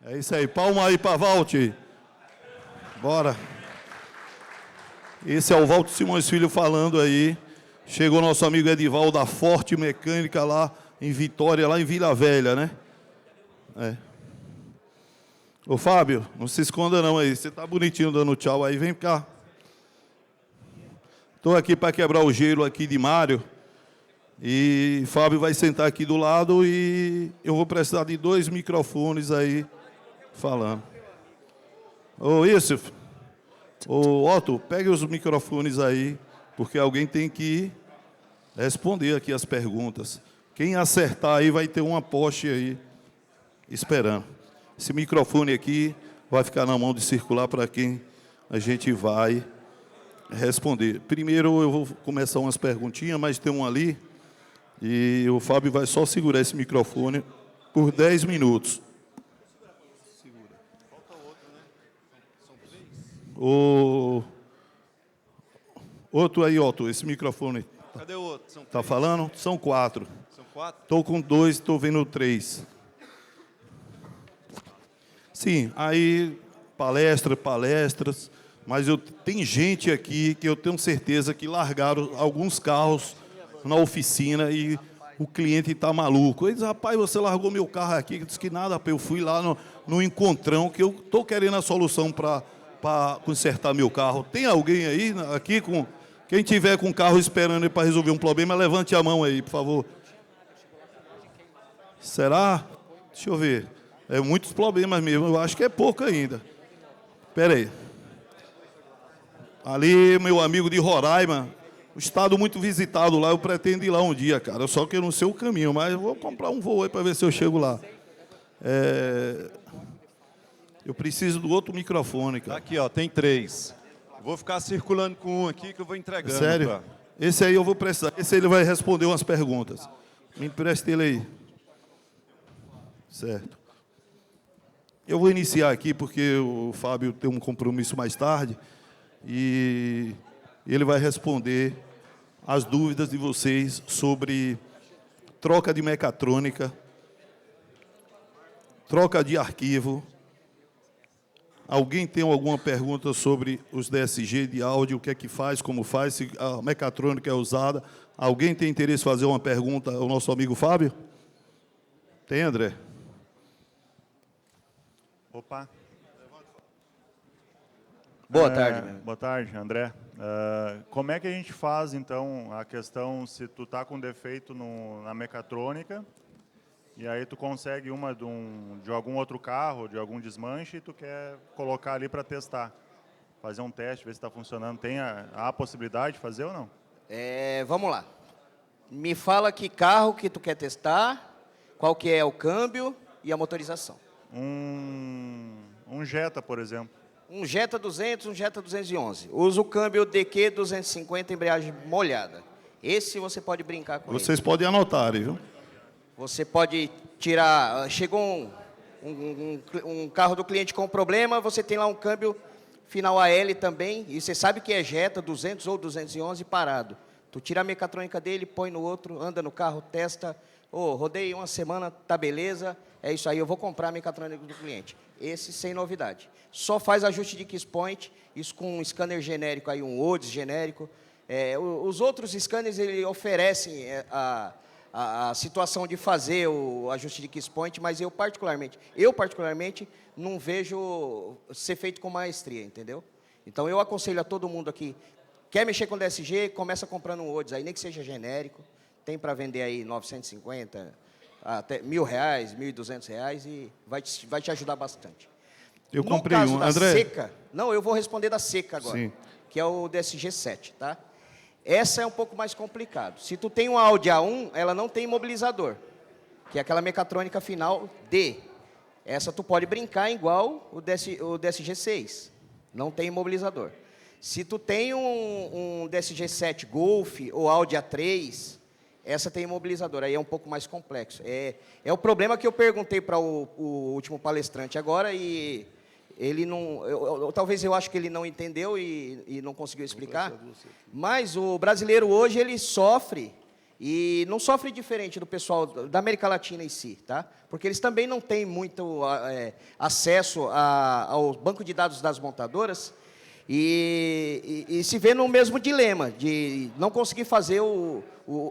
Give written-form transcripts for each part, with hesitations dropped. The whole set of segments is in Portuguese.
É isso aí. Palma aí para Valt. Bora. Esse é o Valto Simões Filho falando aí. Chegou nosso amigo Edivaldo da Forte Mecânica lá em Vitória, lá em Vila Velha, né? É. Ô, Fábio, não se esconda não aí. Você tá bonitinho dando tchau aí. Vem cá. Estou aqui para quebrar o gelo aqui de Mário. E Fábio vai sentar aqui do lado e eu vou precisar de 2 microfones aí falando. Ô, Yusuf. Ô, Otto, pegue os microfones aí, porque alguém tem que responder aqui as perguntas. Quem acertar aí vai ter uma Porsche aí esperando. Esse microfone aqui vai ficar na mão de circular para quem a gente vai responder. Primeiro eu vou começar umas perguntinhas, mas tem um ali, e o Fábio vai só segurar esse microfone por 10 minutos. O outro aí, Otto, esse microfone. Cadê o outro? São Tá falando? São 4. São 4? Estou com 2, estou vendo 3. Sim, aí palestras, mas tem gente aqui que eu tenho certeza que largaram alguns carros na oficina e o cliente está maluco. Ele diz, rapaz, você largou meu carro aqui. Eu disse que nada, eu fui lá no encontrão que eu estou querendo a solução para consertar meu carro. Tem alguém aí aqui com... Quem tiver com o carro esperando para resolver um problema, levante a mão aí, por favor. Será? Deixa eu ver. É muitos problemas mesmo, eu acho que é pouco ainda. Espera aí. Ali, meu amigo de Roraima, o estado muito visitado lá, eu pretendo ir lá um dia, cara. Só que eu não sei o caminho, mas eu vou comprar um voo aí para ver se eu chego lá. Eu preciso do outro microfone, cara. Aqui, ó, tem 3. Vou ficar circulando com um aqui que eu vou entregando. Sério? Pra... Esse aí eu vou precisar. Esse aí ele vai responder umas perguntas. Me empresta ele aí. Certo. Eu vou iniciar aqui porque o Fábio tem um compromisso mais tarde e ele vai responder as dúvidas de vocês sobre troca de mecatrônica, troca de arquivo. Alguém tem alguma pergunta sobre os DSG de áudio, o que é que faz, como faz, se a mecatrônica é usada? Alguém tem interesse em fazer uma pergunta ao nosso amigo Fábio? Tem, André? Opa. Boa tarde. Boa tarde, André. Como é que a gente faz, então, a questão se tu está com defeito na mecatrônica e aí tu consegue uma de algum outro carro, de algum desmanche e tu quer colocar ali para testar, fazer um teste, ver se está funcionando. Tem a possibilidade de fazer ou não? Vamos lá. Me fala que carro que tu quer testar, qual que é o câmbio e a motorização. Um Jetta, por exemplo. Um Jetta 200, um Jetta 211. Usa o câmbio DQ 250, embreagem molhada. Esse você pode brincar com Vocês ele. podem anotar, viu? Você pode tirar... Chegou um carro do cliente com problema, você tem lá um câmbio final AL também, e você sabe que é Jetta 200 ou 211 parado. Tu tira a mecatrônica dele, põe no outro, anda no carro, testa. Rodei uma semana, tá beleza, é isso aí, eu vou comprar a mecatrônica do cliente. Esse sem novidade. Só faz ajuste de Kiss Point, isso com um scanner genérico, aí um ODES genérico. Os outros scanners, ele oferecem a situação de fazer o ajuste de Kiss Point, mas eu particularmente, não vejo ser feito com maestria, entendeu? Então, eu aconselho a todo mundo aqui, quer mexer com DSG, começa comprando um ODES, aí nem que seja genérico, tem para vender aí 950, até R$1.000, R$1.200 e vai te ajudar bastante. Eu No comprei caso um, da André. seca, não, eu vou responder da seca agora, Sim. que é o DSG 7, tá? Essa é um pouco mais complicado. Se tu tem uma Audi A1, ela não tem imobilizador, que é aquela mecatrônica final D. Essa tu pode brincar igual o DSG 6, não tem imobilizador. Se tu tem um DSG 7 Golf ou Audi A3, essa tem imobilizador, aí é um pouco mais complexo. É o problema que eu perguntei para o último palestrante agora e ele não... talvez eu acho que ele não entendeu e não conseguiu explicar, mas o brasileiro hoje ele sofre E não sofre diferente do pessoal da América Latina em si, tá? Porque eles também não têm muito acesso ao banco de dados das montadoras e se vê no mesmo dilema de não conseguir fazer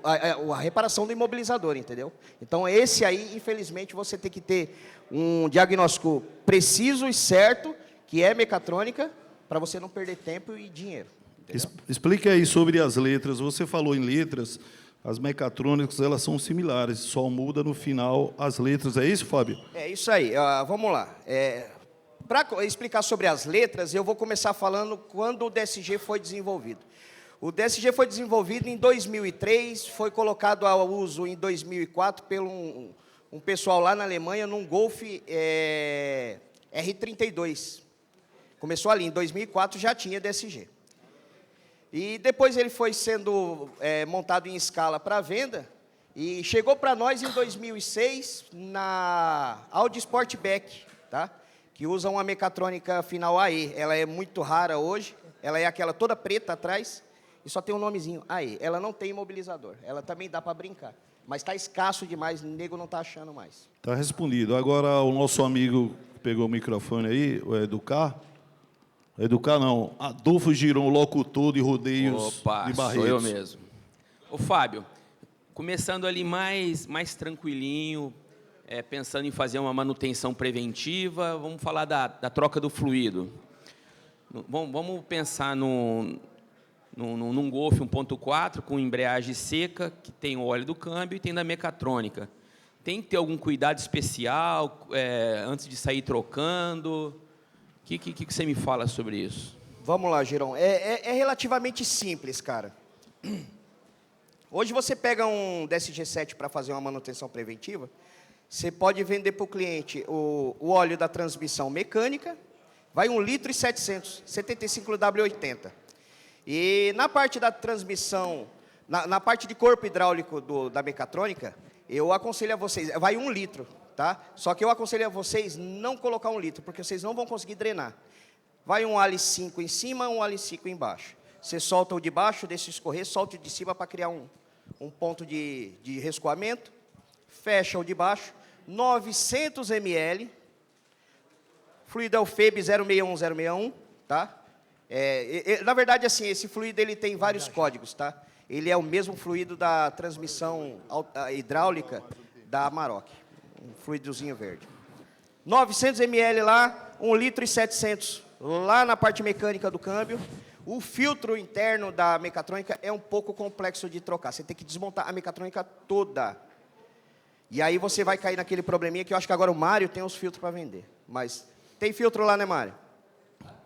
a reparação do imobilizador, entendeu? Então, esse aí, infelizmente, você tem que ter um diagnóstico preciso e certo, que é mecatrônica, para você não perder tempo e dinheiro. Explique aí sobre as letras. Você falou em letras, as mecatrônicas, elas são similares, só muda no final as letras. É isso, Fábio? É isso aí. Vamos lá. Para explicar sobre as letras, eu vou começar falando quando o DSG foi desenvolvido. O DSG foi desenvolvido em 2003, foi colocado ao uso em 2004 pelo um pessoal lá na Alemanha, num Golf R32. Começou ali, em 2004 já tinha DSG. E depois ele foi sendo montado em escala para venda e chegou para nós em 2006 na Audi Sportback, tá? Que usa uma mecatrônica final AE. Ela é muito rara hoje, ela é aquela toda preta atrás e só tem um nomezinho, AE. Ela não tem imobilizador, ela também dá para brincar, mas está escasso demais, o nego não está achando mais. Está respondido. Agora, o nosso amigo que pegou o microfone aí, o Educar não, Adolfo Giron, locutor de rodeios de Barretos. Sou eu mesmo. Ô, Fábio, começando ali mais tranquilinho, pensando em fazer uma manutenção preventiva, vamos falar da troca do fluido. Vamos pensar num Golf 1.4 com embreagem seca, que tem o óleo do câmbio e tem da mecatrônica. Tem que ter algum cuidado especial antes de sair trocando? O que você me fala sobre isso? Vamos lá, Giron. É relativamente simples, cara. Hoje você pega um DSG-7 para fazer uma manutenção preventiva, você pode vender para o cliente o óleo da transmissão mecânica, vai 1,7 litro, 75W80. E na parte da transmissão, na parte de corpo hidráulico da mecatrônica, eu aconselho a vocês, vai 1 litro. Tá? Só que eu aconselho a vocês não colocar 1 litro, porque vocês não vão conseguir drenar. Vai um Ali5 em cima, um Ali5 embaixo. Você solta o de baixo, deixa escorrer, solta o de cima para criar um ponto de rescoamento. Fecha o de baixo, 900 ml. Fluido é o FEB 061061, tá? Na verdade, assim, esse fluido ele tem vários códigos, tá? Ele é o mesmo fluido da transmissão hidráulica da Amarok. Um fluidozinho verde. 900 ml lá, 1,7 litro lá na parte mecânica do câmbio. O filtro interno da mecatrônica é um pouco complexo de trocar. Você tem que desmontar a mecatrônica toda. E aí você vai cair naquele probleminha que eu acho que agora o Mário tem os filtros para vender. Mas tem filtro lá, né, Mário?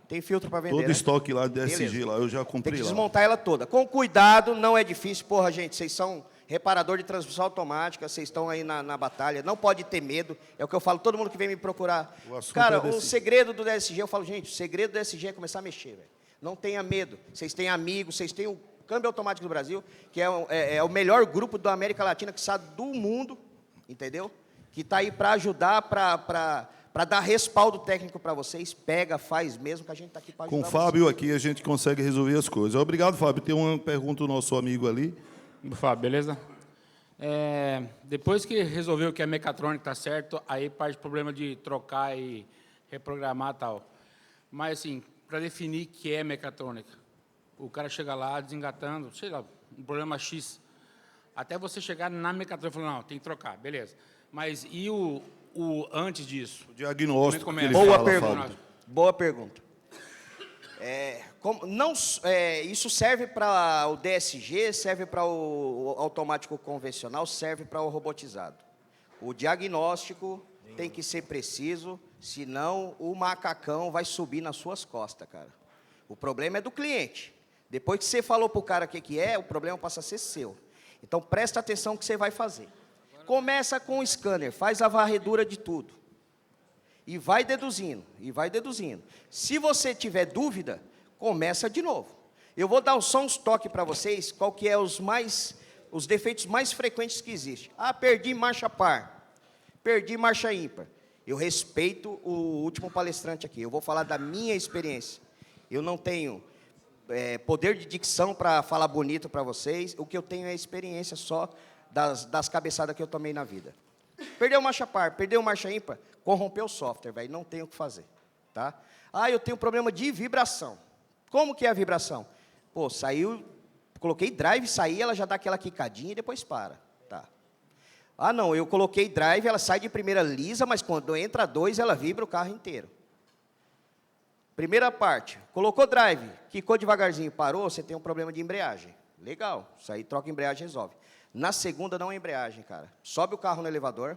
Tem filtro para vender, todo né? Estoque lá de DSG, Beleza. lá, eu já comprei Tem que lá. desmontar ela toda. Com cuidado, não é difícil. Porra, gente, vocês são reparador de transmissão automática, vocês estão aí na batalha, não pode ter medo, é o que eu falo, todo mundo que vem me procurar. Cara, o segredo do DSG, eu falo, gente, o segredo do DSG é começar a mexer, velho. Não tenha medo, vocês têm amigos, vocês têm o Câmbio Automático do Brasil, que é o melhor grupo da América Latina, que sabe do mundo, entendeu? Que está aí para ajudar, para dar respaldo técnico para vocês, pega, faz mesmo, que a gente está aqui para ajudar. Com o Fábio aqui a gente consegue resolver as coisas. Obrigado, Fábio. Tem uma pergunta do nosso amigo ali. Fábio, beleza? Depois que resolveu que a mecatrônica está certo, aí parte o problema de trocar e reprogramar e tal. Mas, assim, para definir que é mecatrônica, o cara chega lá desengatando, sei lá, um problema X, até você chegar na mecatrônica e falar, não, tem que trocar, beleza. Mas e o antes disso? O diagnóstico que ele Boa fala, pergunta. Fábio. Boa pergunta. Isso serve para o DSG, serve para o automático convencional, serve para o robotizado. O diagnóstico tem que ser preciso, senão o macacão vai subir nas suas costas, cara. O problema é do cliente. Depois que você falou para o cara o que é, o problema passa a ser seu. Então, presta atenção no que você vai fazer. Começa com o scanner, faz a varredura de tudo. E vai deduzindo, e vai deduzindo. Se você tiver dúvida, começa de novo. Eu vou dar só uns toques para vocês, qual que é os defeitos mais frequentes que existem. Perdi marcha par, perdi marcha ímpar. Eu respeito o último palestrante aqui, eu vou falar da minha experiência. Eu não tenho poder de dicção para falar bonito para vocês. O que eu tenho é experiência só das cabeçadas que eu tomei na vida. Perdeu marcha par, perdeu marcha ímpar, corrompeu o software, velho, não tem o que fazer, tá? Ah, eu tenho problema de vibração. Como que é a vibração? Pô, saiu, coloquei drive, saí, ela já dá aquela quicadinha e depois para, tá? Ah, não, eu coloquei drive, ela sai de primeira lisa, mas quando entra 2, ela vibra o carro inteiro. Primeira parte, colocou drive, quicou devagarzinho, parou, você tem um problema de embreagem. Legal, isso aí troca a embreagem, resolve. Na segunda, não é embreagem, cara. Sobe o carro no elevador,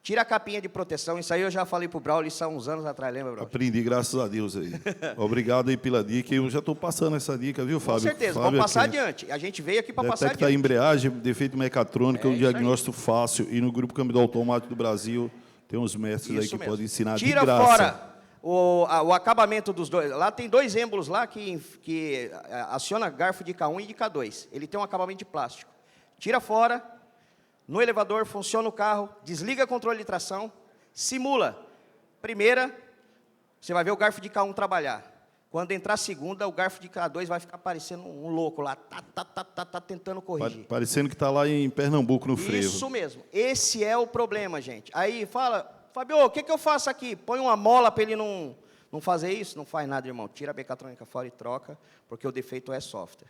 tira a capinha de proteção, isso aí eu já falei pro Braulio, isso há uns anos atrás, lembra, Braulio? Aprendi, graças a Deus aí. Obrigado aí pela dica, eu já estou passando essa dica, viu, Fábio? Com certeza, Fábio vamos passar aqui. adiante. A gente veio aqui para passar Detecta a adiante. embreagem, defeito mecatrônico, um isso aí. diagnóstico fácil, e no Grupo Câmbio Automático do Brasil, tem uns mestres aí Isso que mesmo. podem ensinar Tira de graça. fora o acabamento dos dois. Lá tem 2 êmbolos lá que aciona garfo de K1 e de K2. Ele tem um acabamento de plástico. Tira fora, no elevador, funciona o carro, desliga o controle de tração, simula. Primeira, você vai ver o garfo de K1 trabalhar. Quando entrar a segunda, o garfo de K2 vai ficar parecendo um louco lá, tá tentando corrigir. Parecendo que está lá em Pernambuco, no frevo. Isso mesmo. Esse é o problema, gente. Aí fala, Fabio, o que eu faço aqui? Põe uma mola para ele não fazer isso? Não faz nada, irmão. Tira a mecatrônica fora e troca, porque o defeito é software.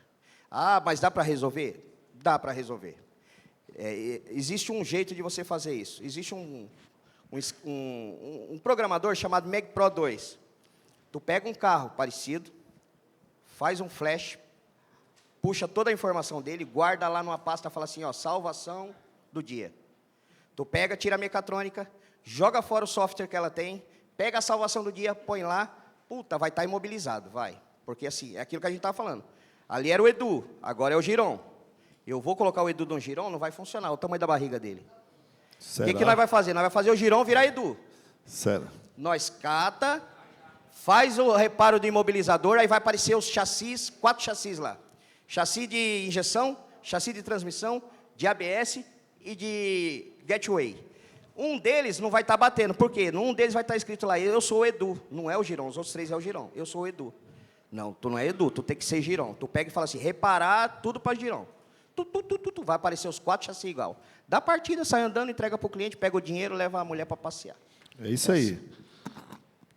Ah, mas dá para resolver? Dá para resolver. Existe um jeito de você fazer isso. Existe um programador chamado Mag Pro 2. Tu pega um carro parecido, faz um flash, puxa toda a informação dele, guarda lá numa pasta, fala assim, ó, salvação do dia. Tu pega, tira a mecatrônica, joga fora o software que ela tem, pega a salvação do dia, põe lá, puta, vai estar imobilizado, vai. Porque assim, é aquilo que a gente estava falando. Ali era o Edu, agora é o Giron. Eu vou colocar o Edu no Giron, não vai funcionar, o tamanho da barriga dele. O que nós vai fazer? Nós vai fazer o Giron virar Edu. Sério. Nós cata, faz o reparo do imobilizador, aí vai aparecer os chassis, 4 chassis lá. Chassi de injeção, chassi de transmissão, de ABS e de gateway. Um deles não vai estar batendo, por quê? Um deles vai estar escrito lá, eu sou o Edu, não é o Giron, os outros 3 é o Giron, eu sou o Edu. Não, tu não é Edu, tu tem que ser Giron. Tu pega e fala assim, reparar tudo para Giron. Vai aparecer os 4 chassis igual. Dá partida, sai andando, entrega para o cliente, pega o dinheiro, leva a mulher para passear. É isso aí.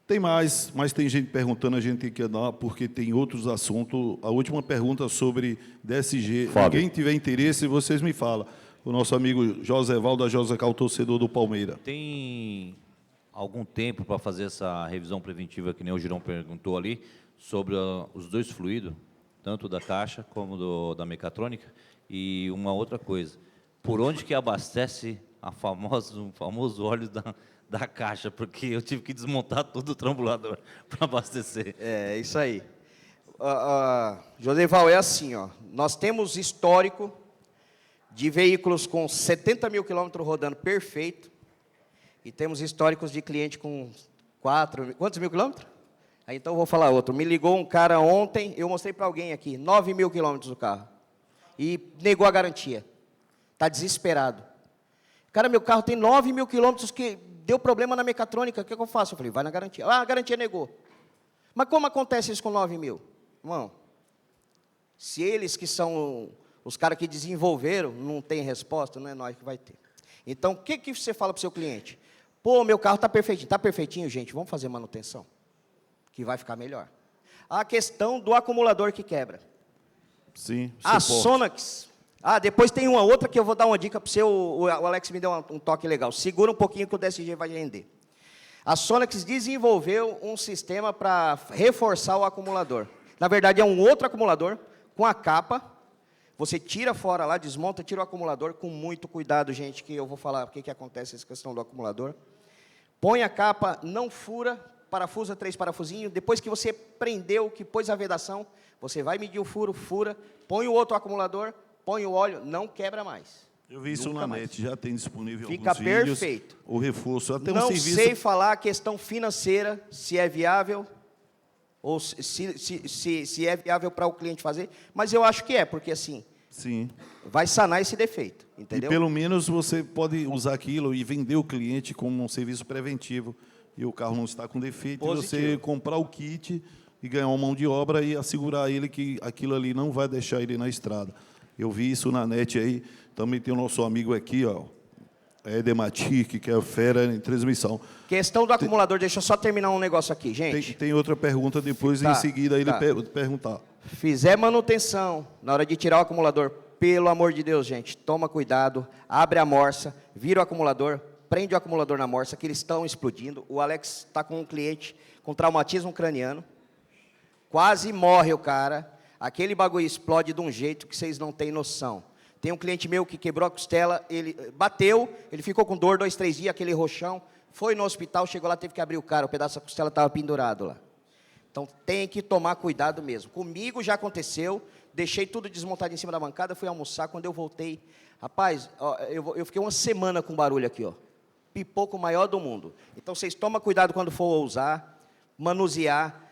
Tem mais, mas tem gente perguntando, a gente tem que dar, porque tem outros assuntos. A última pergunta sobre DSG. Fábio. Quem tiver interesse, vocês me falam. O nosso amigo José Val, da Josacal, torcedor do Palmeiras. Tem algum tempo para fazer essa revisão preventiva, que nem o Girão perguntou ali, sobre os 2 fluidos, tanto da caixa como da mecatrônica. E uma outra coisa, por onde que abastece o famoso óleo da caixa? Porque eu tive que desmontar todo o trambulador para abastecer. É, isso aí. Joseval, é assim, ó. Nós temos histórico de veículos com 70 mil quilômetros rodando perfeito, e temos históricos de cliente com 4... Quantos mil quilômetros? Aí, então, eu vou falar outro. Me ligou um cara ontem, eu mostrei para alguém aqui, 9 mil quilômetros do carro, e negou a garantia. Está desesperado. Cara, meu carro tem 9 mil quilômetros que deu problema na mecatrônica, o que eu faço? Eu falei, vai na garantia. Ah, a garantia negou. Mas como acontece isso com 9 mil? Irmão, se eles que são os caras que desenvolveram não têm resposta, não é nós que vai ter. Então, o que você fala para o seu cliente? Pô, meu carro está perfeitinho. Está perfeitinho, gente, vamos fazer manutenção, que vai ficar melhor. A questão do acumulador que quebra. Sim, A suporte. Sonax. Ah, depois tem uma outra que eu vou dar uma dica para você, o Alex me deu um toque legal. Segura um pouquinho que o DSG vai render. A Sonax desenvolveu um sistema para reforçar o acumulador. Na verdade, é um outro acumulador com a capa. Você tira fora lá, desmonta, tira o acumulador com muito cuidado, gente, que eu vou falar o que acontece nessa questão do acumulador. Põe a capa, não fura, parafusa 3 parafusinhos. Depois que você prendeu, que pôs a vedação, você vai medir o furo, fura, põe o outro acumulador, põe o óleo, não quebra mais. Eu vi isso Nunca na mais. net, já tem disponível Fica alguns vídeos. perfeito. O reforço, até um Não serviço... sei falar a questão financeira, se é viável, ou se é viável para o cliente fazer, mas eu acho que é, porque assim, Sim. vai sanar esse defeito, entendeu? E pelo menos você pode usar aquilo e vender o cliente como um serviço preventivo, e o carro não está com defeito, e você Positivo. comprar o kit e ganhar uma mão de obra e assegurar ele que aquilo ali não vai deixar ele na estrada. Eu vi isso na net aí, também tem o nosso amigo aqui, ó, Edematic, que é fera em transmissão. Questão do acumulador, deixa eu só terminar um negócio aqui, gente. Tem outra pergunta depois, Tá, em seguida, ele tá. perguntar. Fizer manutenção, na hora de tirar o acumulador, pelo amor de Deus, gente, toma cuidado, abre a morsa, vira o acumulador, prende o acumulador na morsa, que eles estão explodindo. O Alex está com um cliente com traumatismo craniano, quase morre o cara, aquele bagulho explode de um jeito que vocês não têm noção. Tem um cliente meu que quebrou a costela, ele bateu, ele ficou com dor 2, 3 dias, aquele roxão, foi no hospital, chegou lá, teve que abrir o cara, o pedaço da costela estava pendurado lá. Então, tem que tomar cuidado mesmo. Comigo já aconteceu, deixei tudo desmontado em cima da bancada, fui almoçar, quando eu voltei, rapaz, ó, eu fiquei uma semana com barulho aqui, ó, pipoco maior do mundo. Então, vocês tomam cuidado quando for usar, manusear,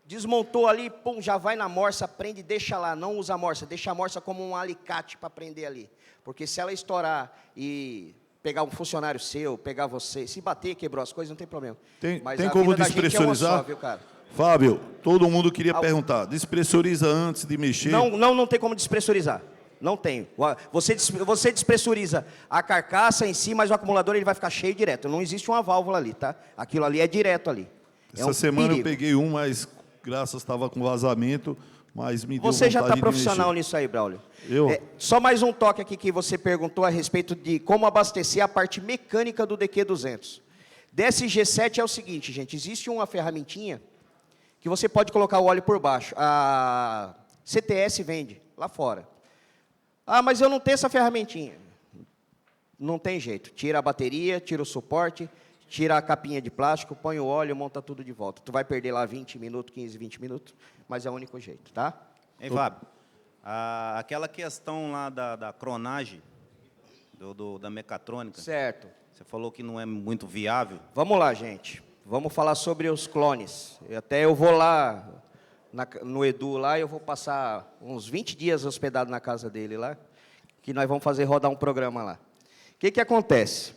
desmontou ali, pum, já vai na morsa, prende, deixa lá, não usa a morsa, deixa a morsa como um alicate para prender ali. Porque se ela estourar e pegar um funcionário seu, pegar você, se bater, quebrou as coisas, não tem problema. Mas Tem a como vida da gente é uma despressurizar? só, viu, cara? Fábio, todo mundo queria perguntar, despressuriza antes de mexer? Não tem como despressurizar. Não tem. Você despressuriza a carcaça em si, mas o acumulador ele vai ficar cheio direto. Não existe uma válvula ali, tá? Aquilo ali é direto ali. Essa semana eu peguei um, mas graças estava com vazamento, mas me deu Você já vontade está de profissional mexer. nisso aí, Braulio. Eu? Só mais um toque aqui que você perguntou a respeito de como abastecer a parte mecânica do DQ200. DSG7 é o seguinte, gente, existe uma ferramentinha que você pode colocar o óleo por baixo. A CTS vende lá fora. Ah, mas eu não tenho essa ferramentinha. Não tem jeito. Tira a bateria, tira o suporte, tira a capinha de plástico, põe o óleo, monta tudo de volta. Tu vai perder lá 20 minutos, 15, 20 minutos, mas é o único jeito, tá? Hein, Fábio? Aquela questão lá da cronagem, da mecatrônica, Certo. você falou que não é muito viável. Vamos lá, gente. Vamos falar sobre os clones. Eu vou lá no Edu lá, eu vou passar uns 20 dias hospedado na casa dele lá, que nós vamos fazer rodar um programa lá. O que acontece?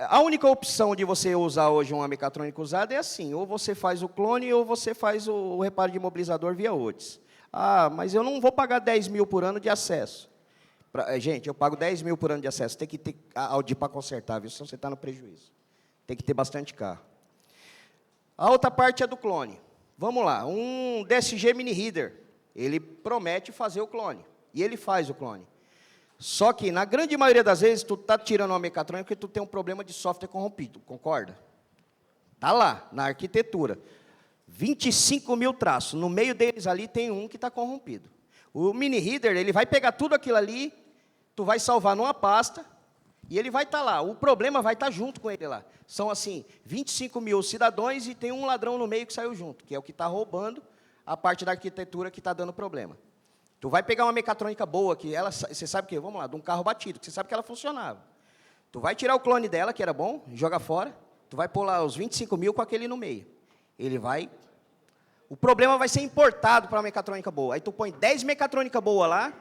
A única opção de você usar hoje uma mecatrônica usada é assim, ou você faz o clone ou você faz o reparo de imobilizador via OTS. Ah, mas eu não vou pagar 10 mil por ano de acesso. Gente, eu pago 10 mil por ano de acesso, tem que ter Audi para consertar, viu? Senão você está no prejuízo. Tem que ter bastante carro. A outra parte é do clone. Vamos lá, um DSG Mini Reader, ele promete fazer o clone, e ele faz o clone. Só que, na grande maioria das vezes, tu está tirando uma mecatrônica porque tu tem um problema de software corrompido, concorda? Está lá, na arquitetura. 25 mil traços, no meio deles ali tem um que está corrompido. O Mini Reader, ele vai pegar tudo aquilo ali, tu vai salvar numa pasta, e ele vai estar lá, o problema vai estar junto com ele lá. São, assim, 25 mil cidadãos e tem um ladrão no meio que saiu junto, que é o que está roubando a parte da arquitetura que está dando problema. Tu vai pegar uma mecatrônica boa, que ela, você sabe o quê? Vamos lá, de um carro batido, que você sabe que ela funcionava. Tu vai tirar o clone dela, que era bom, joga fora, tu vai pôr lá os 25 mil com aquele no meio. Ele vai... O problema vai ser importado para uma mecatrônica boa. Aí tu põe 10 mecatrônica boa lá,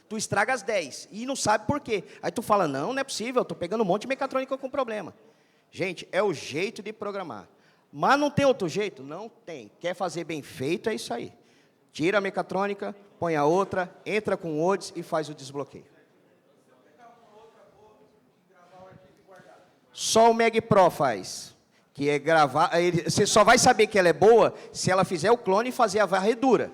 tu estraga as 10, e não sabe por quê. Aí tu fala, não é possível, eu estou pegando um monte de mecatrônica com problema. Gente, é o jeito de programar. Mas não tem outro jeito? Não tem. Quer fazer bem feito, é isso aí. Tira a mecatrônica, põe a outra, entra com o ODS e faz o desbloqueio. Só o Mag Pro faz, que é gravar... Você só vai saber que ela é boa se ela fizer o clone e fazer a varredura.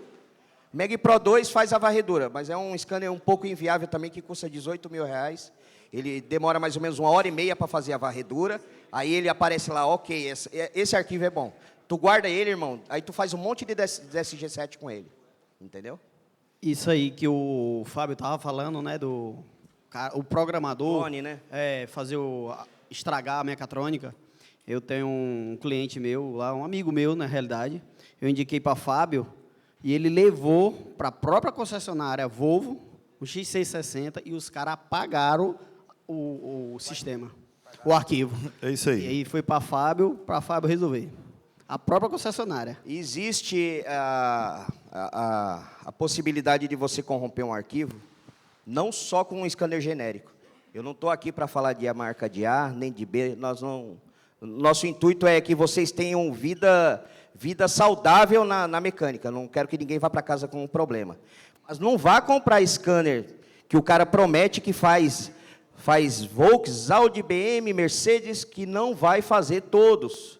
Mag Pro 2 faz a varredura, mas é um scanner um pouco inviável também, que custa 18 mil reais. Ele demora mais ou menos 1h30 para fazer a varredura. Aí ele aparece lá, ok, esse arquivo é bom. Tu guarda ele, irmão, aí tu faz um monte de DSG7 com ele. Entendeu? Isso aí que o Fábio estava falando, né, o programador... Clone, né? Estragar a mecatrônica. Eu tenho um cliente meu lá, um amigo meu, na realidade. Eu indiquei para Fábio e ele levou para a própria concessionária Volvo, o X660, e os caras apagaram o sistema, o arquivo. É isso aí. E aí foi para Fábio resolver. A própria concessionária. Existe a possibilidade de você corromper um arquivo, não só com um scanner genérico. Eu não estou aqui para falar de a marca de A, nem de B. Nosso intuito é que vocês tenham vida vida saudável na mecânica. Não quero que ninguém vá para casa com um problema. Mas não vá comprar scanner que o cara promete que faz Volkswagen, Audi, BM, Mercedes, que não vai fazer todos.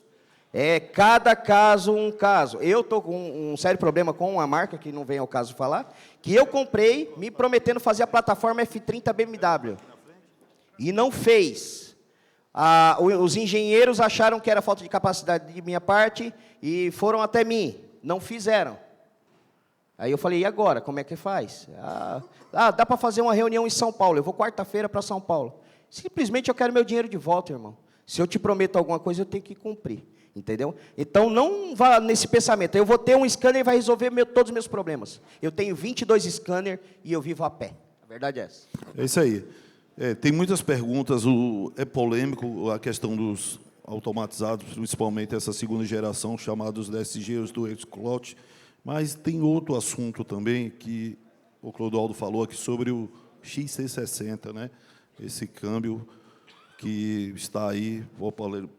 É cada caso um caso. Eu estou com um sério problema com uma marca, que não vem ao caso falar, que eu comprei me prometendo fazer a plataforma F30 BMW. E não fez. Os engenheiros acharam que era falta de capacidade de minha parte e foram até mim. Não fizeram. Aí eu falei, e agora? Como é que faz? Dá para fazer uma reunião em São Paulo. Eu vou quarta-feira para São Paulo. Simplesmente eu quero meu dinheiro de volta, irmão. Se eu te prometo alguma coisa, eu tenho que cumprir. Entendeu? Então, não vá nesse pensamento. Eu vou ter um scanner e vai resolver todos os meus problemas. Eu tenho 22 scanners e eu vivo a pé. A verdade é essa. É isso aí. Tem muitas perguntas. É polêmico a questão dos automatizados, principalmente essa segunda geração, chamados DSG, os do Exclot. Mas tem outro assunto também que o Clodoaldo falou aqui sobre o XC60, né? Esse câmbio que está aí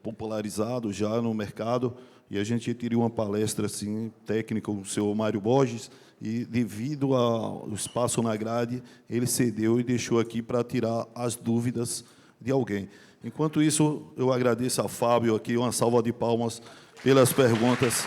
popularizado já no mercado, e a gente teria uma palestra assim, técnica com o senhor Mário Borges, e devido ao espaço na grade, ele cedeu e deixou aqui para tirar as dúvidas de alguém. Enquanto isso, eu agradeço a Fábio aqui, uma salva de palmas pelas perguntas.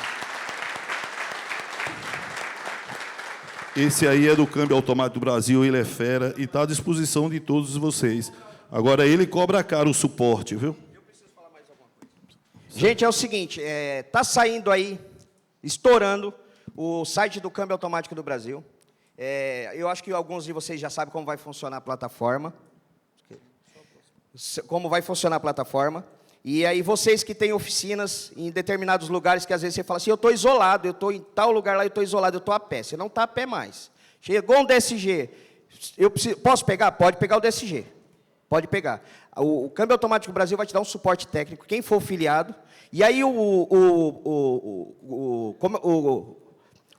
Esse aí é do Câmbio Automático do Brasil, ele é fera e está à disposição de todos vocês. Agora, ele cobra caro o suporte, viu? Eu preciso falar mais alguma coisa. Gente, é o seguinte, está saindo aí, estourando, o site do Câmbio Automático do Brasil. Eu acho que alguns de vocês já sabem como vai funcionar a plataforma. Como vai funcionar a plataforma. E aí, vocês que têm oficinas em determinados lugares, que às vezes você fala assim, eu estou isolado, eu estou em tal lugar lá, eu estou isolado, eu estou a pé. Você não está a pé mais. Chegou um DSG, posso pegar? Pode pegar o DSG. Pode pegar. O Câmbio Automático do Brasil vai te dar um suporte técnico, quem for filiado. E aí, o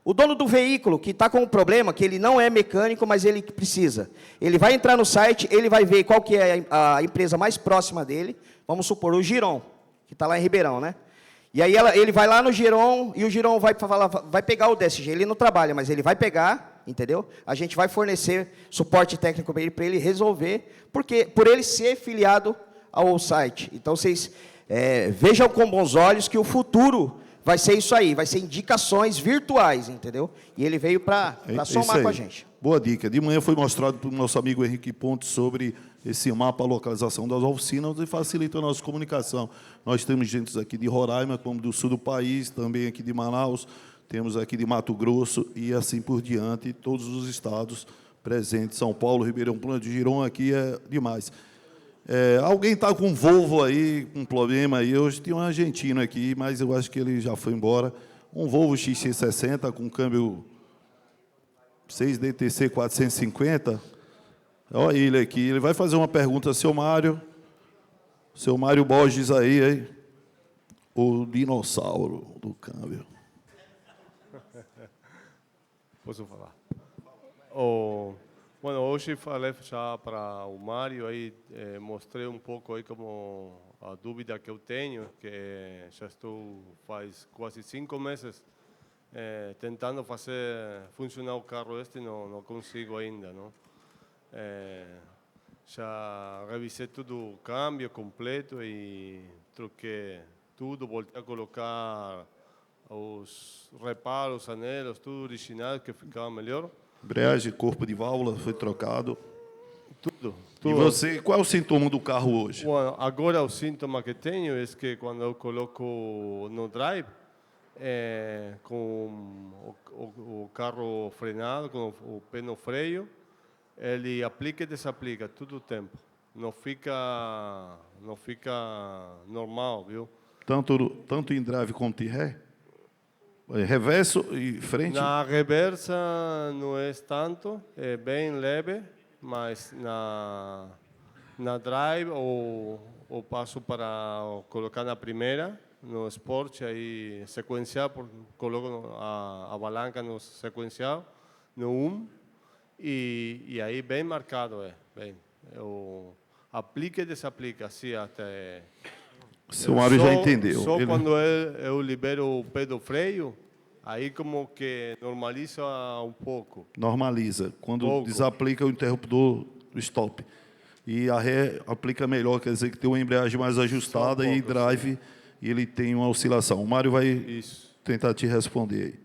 dono do veículo, que está com um problema, que ele não é mecânico, mas ele precisa. Ele vai entrar no site, ele vai ver qual que é a empresa mais próxima dele. Vamos supor, o Giron, que está lá em Ribeirão, né? E aí ele vai lá no Giron, e o Giron vai pegar o DSG. Ele não trabalha, mas ele vai pegar, entendeu? A gente vai fornecer suporte técnico para ele resolver, porque por ele ser filiado ao site. Então, vocês vejam com bons olhos que o futuro vai ser isso aí, vai ser indicações virtuais, entendeu? E ele veio para somar com a gente. Boa dica. De manhã foi mostrado para o nosso amigo Henrique Pontes sobre esse mapa, a localização das oficinas, e facilita a nossa comunicação. Nós temos gente aqui de Roraima, como do sul do país, também aqui de Manaus, temos aqui de Mato Grosso e assim por diante, todos os estados presentes, São Paulo, Ribeirão Preto, Giron, aqui é demais. Alguém está com um Volvo aí, com um problema aí, hoje tem um argentino aqui, mas eu acho que ele já foi embora, um Volvo XC60 com câmbio 6 DTC 450, olha ele aqui, ele vai fazer uma pergunta, seu Mário Borges aí, o dinossauro do câmbio. Posso falar? Bueno, hoje falei já para o Mário, aí mostrei um pouco aí como a dúvida que eu tenho, que já estou faz quase 5 meses tentando fazer funcionar o carro não consigo ainda, não? Já revisei tudo o câmbio completo e troquei tudo, voltei a colocar os reparos, anelos, tudo original, que ficava melhor. Embreagem, corpo de válvula foi trocado. Tudo. E você, qual é o sintoma do carro hoje? Bueno, agora o síntoma que tenho é que quando eu coloco no drive, com o carro frenado, com o pé no freio, ele aplica e desaplica todo o tempo. Não fica normal, viu? Tanto em drive quanto em ré? Reverso e frente? Na reversa não é tanto, é bem leve, mas na drive ou passo para colocar na primeira, no Sport, aí sequencial, coloco a palanca no sequencial, no 1, e aí bem marcado bem. Eu aplica e desaplica, assim, até... O seu Mário já entendeu. Só Ele- quando eu libero o pé do freio, aí como que normaliza um pouco. Normaliza. Quando Pouco. desaplica o interruptor do stop. E a ré aplica melhor, quer dizer que tem uma embreagem mais ajustada Só um e pouco, drive, e ele tem uma oscilação. O Mário vai Isso. tentar te responder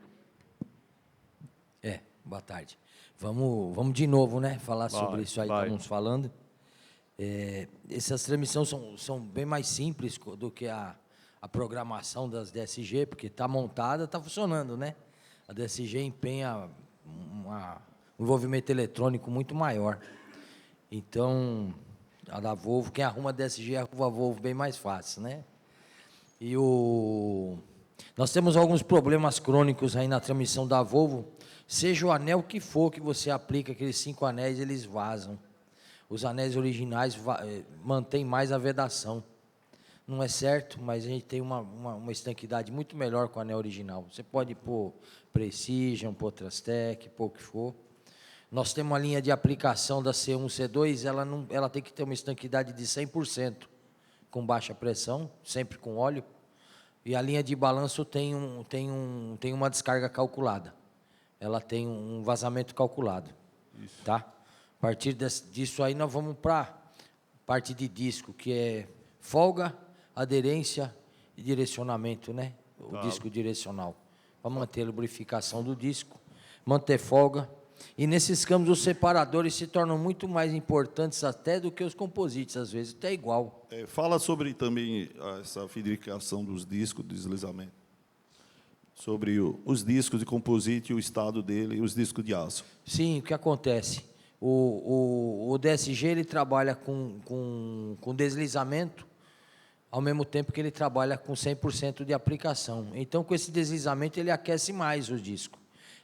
aí. Boa tarde. Vamos de novo, né? Falar Vai, sobre isso aí que vai. estamos falando. Essas transmissões são bem mais simples do que a programação das DSG, porque está montada, está funcionando, né? A DSG empenha um envolvimento eletrônico muito maior. Então, a da Volvo, quem arruma a DSG arruma a Volvo bem mais fácil, né? Nós temos alguns problemas crônicos aí na transmissão da Volvo. Seja o anel que for que você aplica, aqueles 5 anéis, eles vazam. Os anéis originais mantêm mais a vedação. Não é certo, mas a gente tem uma estanquidade muito melhor com o anel original. Você pode pôr Precision, pôr Trastec, pôr o que for. Nós temos uma linha de aplicação da C1, C2, ela tem que ter uma estanquidade de 100%, com baixa pressão, sempre com óleo. E a linha de balanço tem uma descarga calculada. Ela tem um vazamento calculado. Isso. Tá? A partir disso aí, nós vamos para a parte de disco, que é folga, aderência e direcionamento, né? O disco direcional. Para manter a lubrificação do disco, manter folga. E nesses câmbios, os separadores se tornam muito mais importantes até do que os composites, às vezes, até igual. Fala sobre também essa fidelização dos discos, do deslizamento. Sobre os discos de composite, o estado dele e os discos de aço. Sim, o que acontece? O DSG ele trabalha com deslizamento, ao mesmo tempo que ele trabalha com 100% de aplicação. Então, com esse deslizamento, ele aquece mais o disco.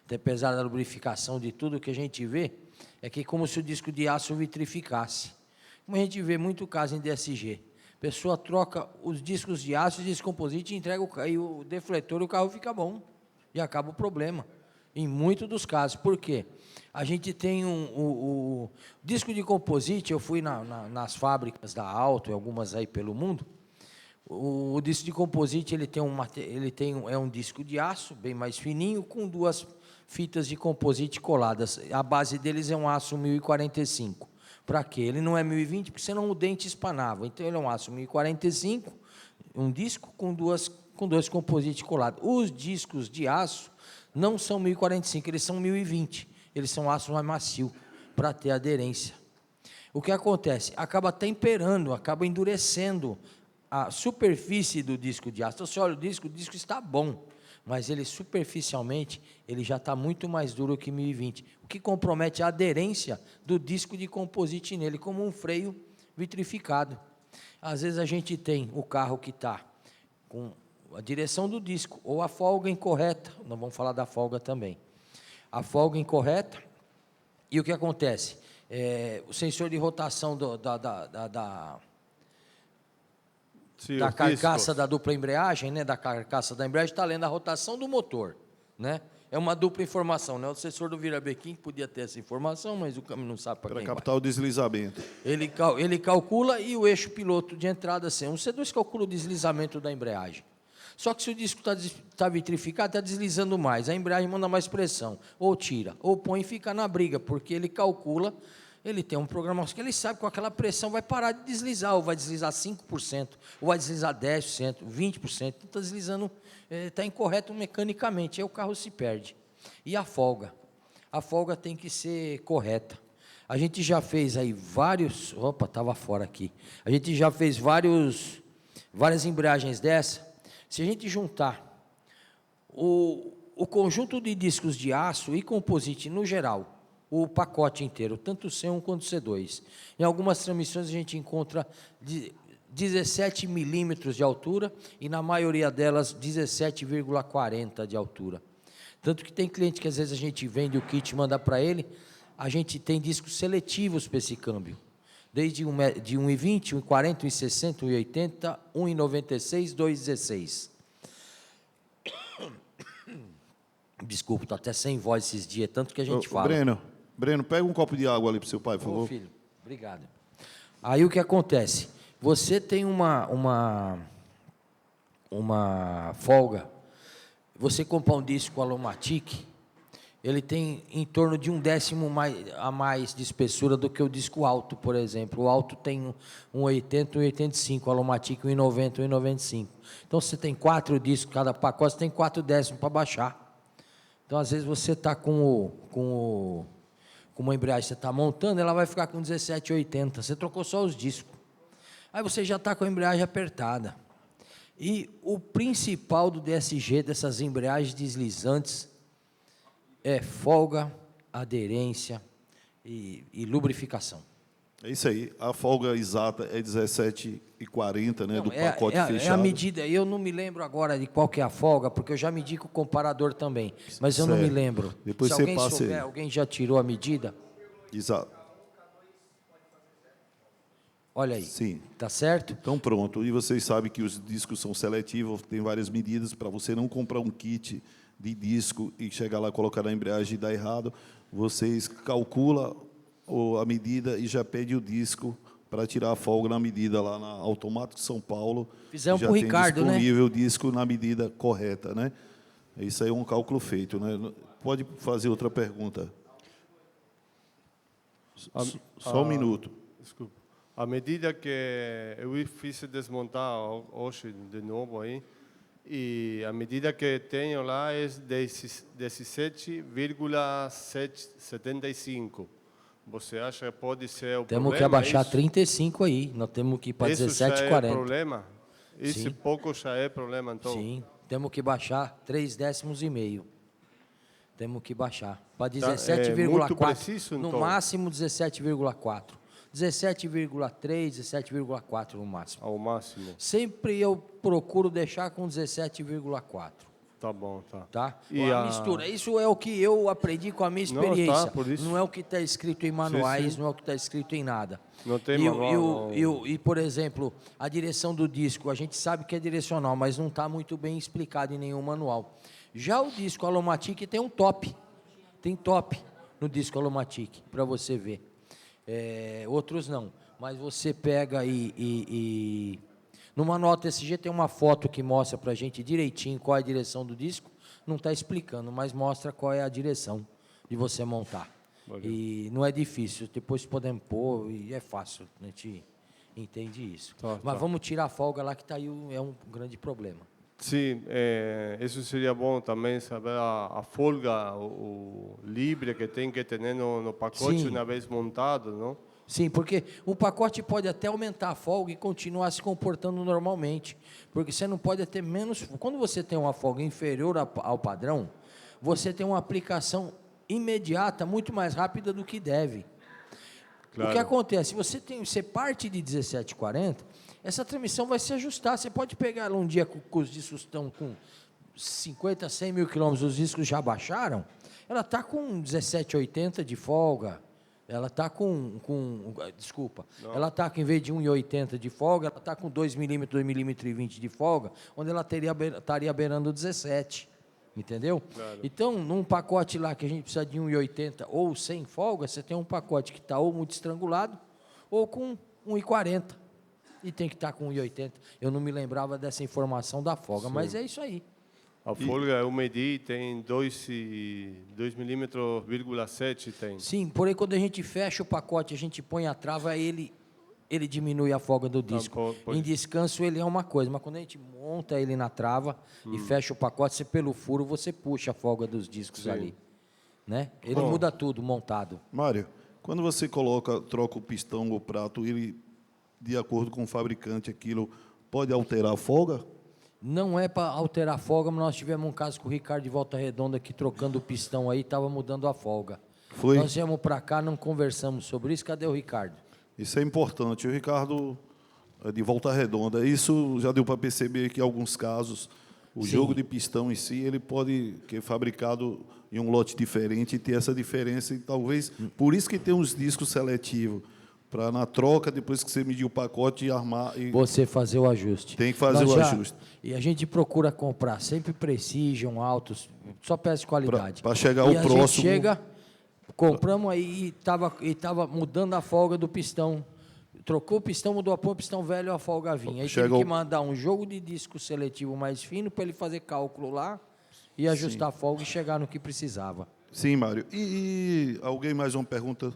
Apesar da lubrificação de tudo que a gente vê, é que como se o disco de aço vitrificasse. Como a gente vê muito caso em DSG. A pessoa troca os discos de aço e descomposite e entrega o defletor e o carro fica bom. E acaba o problema. Em muitos dos casos. Por quê? A gente tem o disco de composite, eu fui nas fábricas da Alto, algumas aí pelo mundo. O disco de composite é um disco de aço, bem mais fininho, com 2 fitas de composite coladas. A base deles é um aço 1045. Para quê? Ele não é 1020, porque senão o dente espanava. Então, ele é um aço 1045, um disco com 2 composites colados. Os discos de aço não são 1045, eles são 1020. Eles são aço mais macio, para ter aderência. O que acontece? Acaba temperando, acaba endurecendo a superfície do disco de aço. Então, você olha o disco está bom, mas ele superficialmente, ele já está muito mais duro que 1020, o que compromete a aderência do disco de composite nele, como um freio vitrificado. Às vezes a gente tem o carro que está com a direção do disco, ou a folga incorreta, nós vamos falar da folga também. A folga incorreta, e o que acontece? O sensor de rotação da carcaça da dupla embreagem, né, da carcaça da embreagem, está lendo a rotação do motor, né? É uma dupla informação, né? O assessor do Virabequim podia ter essa informação, mas o câmbio não sabe para quem vai. Para captar o deslizamento. Ele calcula e o eixo piloto de entrada C1, C2 calcula o deslizamento da embreagem. Só que se o disco está vitrificado, está deslizando mais, a embreagem manda mais pressão, ou tira, ou põe e fica na briga, porque ele calcula. Ele tem um programa que ele sabe que com aquela pressão vai parar de deslizar, ou vai deslizar 5%, ou vai deslizar 10%, 20%. Está deslizando, está incorreto mecanicamente, aí o carro se perde. E a folga? A folga tem que ser correta. A gente já fez aí vários... Opa, estava fora aqui. A gente já fez várias embreagens dessa. Se a gente juntar o conjunto de discos de aço e composite no geral, o pacote inteiro, tanto o C1 quanto o C2. Em algumas transmissões a gente encontra 17 milímetros de altura e na maioria delas 17,40 de altura. Tanto que tem cliente que às vezes a gente vende o kit e manda para ele, a gente tem discos seletivos para esse câmbio. Desde de 1,20, 1,40, 1,60, 1,80, 1,96, 2,16. Desculpa, estou até sem voz esses dias, tanto que a gente fala. Breno, pega um copo de água ali para o seu pai, por favor. Filho, obrigado. Aí o que acontece? Você tem uma uma folga, você comprar um disco Alomatic, ele tem em torno de 1/10 a mais de espessura do que o disco alto, por exemplo. O alto tem 1,80, 1,85, o Alomatic 1,90, 1,95. Então, você tem 4 discos, cada pacote você tem 4/10 para baixar. Então, às vezes, você está com uma embreagem, você está montando, ela vai ficar com 17,80. Você trocou só os discos. Aí você já está com a embreagem apertada. E o principal do DSG, dessas embreagens deslizantes, é folga, aderência e lubrificação. É isso aí. A folga exata é 17,40, né, do pacote fechado. É a medida, eu não me lembro agora de qual que é a folga, porque eu já medi com o comparador também, mas eu não me lembro. Depois Se você alguém passa souber, aí. alguém já tirou a medida? Exato. Olha aí. Sim. Tá certo? Então, pronto. E vocês sabem que os discos são seletivos, tem várias medidas para você não comprar um kit de disco e chegar lá, colocar na embreagem e dar errado. Vocês calculam a medida e já pede o disco para tirar a folga na medida lá na Automático São Paulo. Fizemos já pro tem Ricardo, né? disponível o disco na medida correta, né? Isso aí é um cálculo feito, né? Pode fazer outra pergunta. Só um minuto. Desculpa. A medida que eu fiz desmontar hoje de novo aí, e a medida que tenho lá é 17,75. Você acha que pode ser o Temos problema? que abaixar isso? 35 aí, nós temos que ir para Isso já é 17,40. problema? Esse Sim. pouco já é problema, então? Sim, temos que baixar 3/10. Temos que baixar para Tá, é 17,4. muito preciso, no então. máximo 17,4. 17,3, 17,4 no máximo. Ao máximo. Sempre eu procuro deixar com 17,4. Tá bom, tá. Tá? E a mistura. Isso é o que eu aprendi com a minha Não, experiência. tá, por isso. Não é o que está escrito em manuais, sim. não é o que está escrito em nada. Não tem manual, não. E, por exemplo, a direção do disco, a gente sabe que é direcional, mas não está muito bem explicado em nenhum manual. Já o disco Alomatic tem um top. Tem top no disco Alomatic, para você ver. Outros não. Mas você pega no manual TSG tem uma foto que mostra para a gente direitinho qual é a direção do disco. Não está explicando, mas mostra qual é a direção de você montar. Valeu. E não é difícil, depois podemos pôr e é fácil, a gente entende isso. Mas vamos tirar a folga lá que está aí, é um grande problema. Sim, isso seria bom também saber a folga, o livre que tem que ter no pacote Sim. uma vez montado, não? Sim, porque o pacote pode até aumentar a folga e continuar se comportando normalmente. Porque você não pode ter menos... Quando você tem uma folga inferior ao padrão, você tem uma aplicação imediata, muito mais rápida do que deve. Claro. O que acontece? Você parte de 17,40, essa transmissão vai se ajustar. Você pode pegar ela um dia que os discos estão com 50, 100 mil quilômetros, os discos já baixaram, ela está com 17,80 de folga. Ela está desculpa, ela está com, em vez de 1,80 de folga, ela está com 2 milímetros, 2,20 milímetros de folga, onde ela estaria beirando 17, entendeu? Claro. Então, num pacote lá que a gente precisa de 1,80 ou sem folga, você tem um pacote que está ou muito estrangulado, ou com 1,40, e tem que estar com 1,80. Eu não me lembrava dessa informação da folga, mas é isso aí. A folga eu medi, tem 2 milímetros, 7 tem. Sim, porém quando a gente fecha o pacote, a gente põe a trava, ele diminui a folga do disco. Em descanso ele é uma coisa, mas quando a gente monta ele na trava e fecha o pacote, você pelo furo, você puxa a folga dos discos Sim. ali. Né? Ele muda tudo montado. Mário, quando você troca o pistão ou o prato, ele, de acordo com o fabricante, aquilo pode alterar a folga? Não é para alterar a folga, mas nós tivemos um caso com o Ricardo de Volta Redonda aqui trocando o pistão aí, estava mudando a folga. Foi? Nós viemos para cá, não conversamos sobre isso. Cadê o Ricardo? Isso é importante. O Ricardo, de Volta Redonda, isso já deu para perceber que, em alguns casos, o Sim. jogo de pistão em si, ele pode ser fabricado em um lote diferente e ter essa diferença. E talvez, por isso que tem uns discos seletivos, para na troca, depois que você medir o pacote e armar... E você fazer o ajuste. tem que fazer o ajuste. E a gente procura comprar sempre Precision, altos, só peça de qualidade. Para chegar e ao a próximo... gente chega, compramos aí e estava mudando a folga do pistão. Trocou o pistão, mudou a pompa, pistão velho, a folga vinha. Aí Chega teve que o- mandar um jogo de disco seletivo mais fino para ele fazer cálculo lá e ajustar a folga e chegar no que precisava. Sim, Mário. E alguém mais uma pergunta?